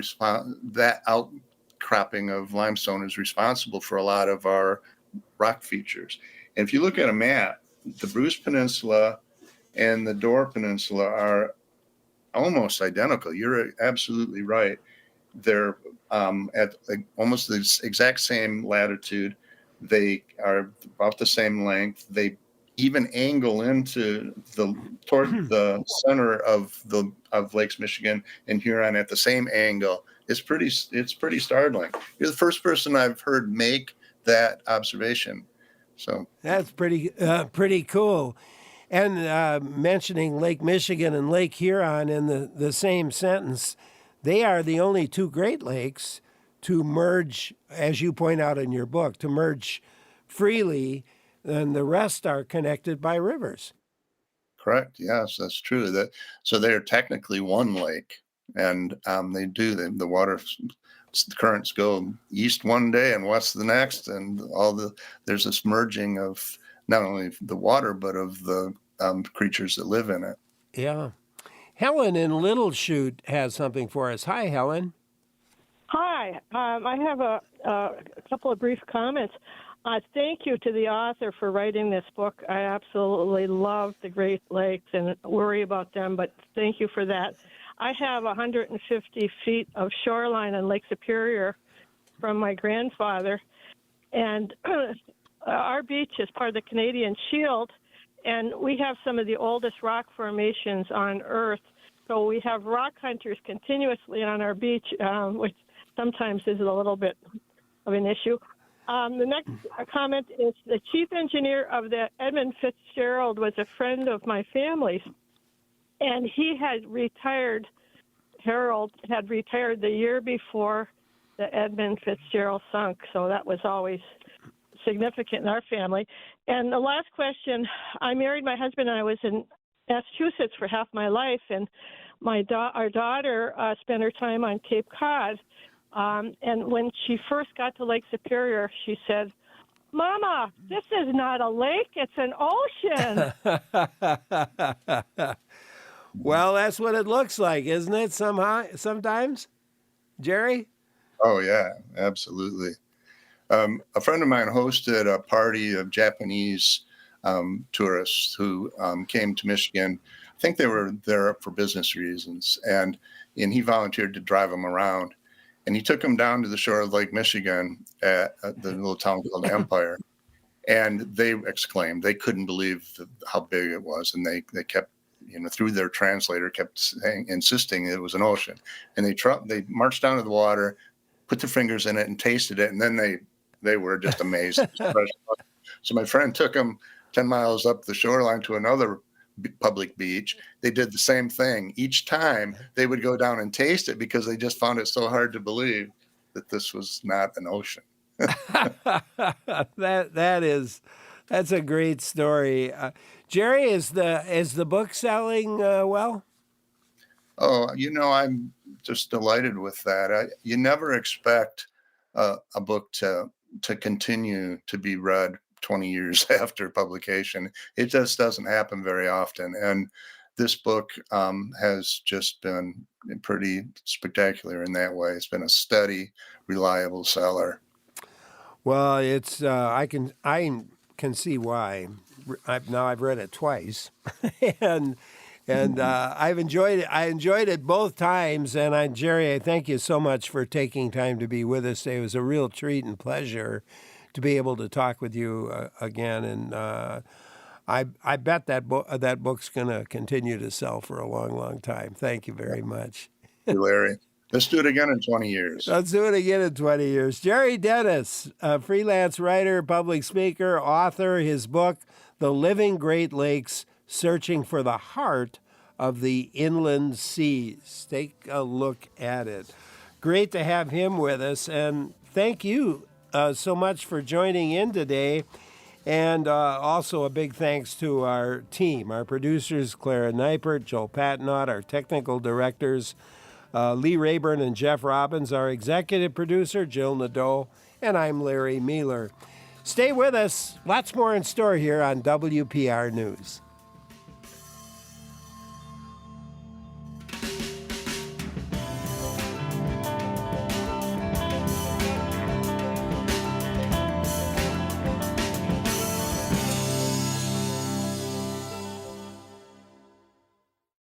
that outcropping of limestone is responsible for a lot of our rock features. And if you look at a map, the Bruce Peninsula and the Door Peninsula are almost identical. You're absolutely right. They're at almost the exact same latitude. They are about the same length. They even angle into toward the center of Lakes Michigan and Huron at the same angle. It's pretty startling. You're the first person I've heard make that observation. So That's pretty cool. And mentioning Lake Michigan and Lake Huron in the same sentence, they are the only two Great Lakes to merge, as you point out in your book, to merge freely, and the rest are connected by rivers. correct. Yes, that's true. So they are technically one lake, and the water currents go east one day and west the next, and there's this merging of not only the water but of the creatures that live in it. Yeah. Helen in Little Chute has something for us. Hi, Helen. Hi. I have a couple of brief comments. Thank you to the author for writing this book. I absolutely love the Great Lakes and worry about them, but thank you for that. I have 150 feet of shoreline on Lake Superior from my grandfather, and our beach is part of the Canadian Shield, and we have some of the oldest rock formations on Earth. So we have rock hunters continuously on our beach, which sometimes is a little bit of an issue. The next comment is the chief engineer of the Edmund Fitzgerald was a friend of my family's, and he had retired. Harold had retired the year before the Edmund Fitzgerald sunk, so that was always significant in our family. And the last question, I married my husband and I was in Massachusetts for half my life, and our daughter spent her time on Cape Cod. And when she first got to Lake Superior, she said, "Mama, this is not a lake, it's an ocean." Well, that's what it looks like, isn't it? Sometimes, Jerry? Oh yeah, absolutely. A friend of mine hosted a party of Japanese tourists who came to Michigan. I think they were there for business reasons, and he volunteered to drive them around. And he took them down to the shore of Lake Michigan at the little town called Empire. And they exclaimed, they couldn't believe how big it was. And they kept, through their translator, kept insisting it was an ocean. And they marched down to the water, put their fingers in it and tasted it. And then they were just amazed. So my friend took them 10 miles up the shoreline to another public beach. They did the same thing. Each time they would go down and taste it because they just found it so hard to believe that this was not an ocean. That's a great story. Jerry, is the book selling well? Oh, I'm just delighted with that. You never expect a book to continue to be read 20 years after publication. It just doesn't happen very often. And this book has just been pretty spectacular in that way. It's been a steady, reliable seller. Well, it's I can see why. I've read it twice, and I've enjoyed it. I enjoyed it both times. And Jerry, I thank you so much for taking time to be with us today. It was a real treat and pleasure to be able to talk with you again. And I bet that book's going to continue to sell for a long, long time. Thank you very much. Thank you, Larry. Let's do it again in 20 years. Let's do it again in 20 years. Jerry Dennis, a freelance writer, public speaker, author, his book, The Living Great Lakes, Searching for the Heart of the Inland Seas. Take a look at it. Great to have him with us. And thank you so much for joining in today. And also a big thanks to our team, our producers, Clara Neipert, Joel Patnott, our technical directors, Lee Rayburn and Jeff Robbins, our executive producer, Jill Nadeau, and I'm Larry Mealer. Stay with us. Lots more in store here on WPR News.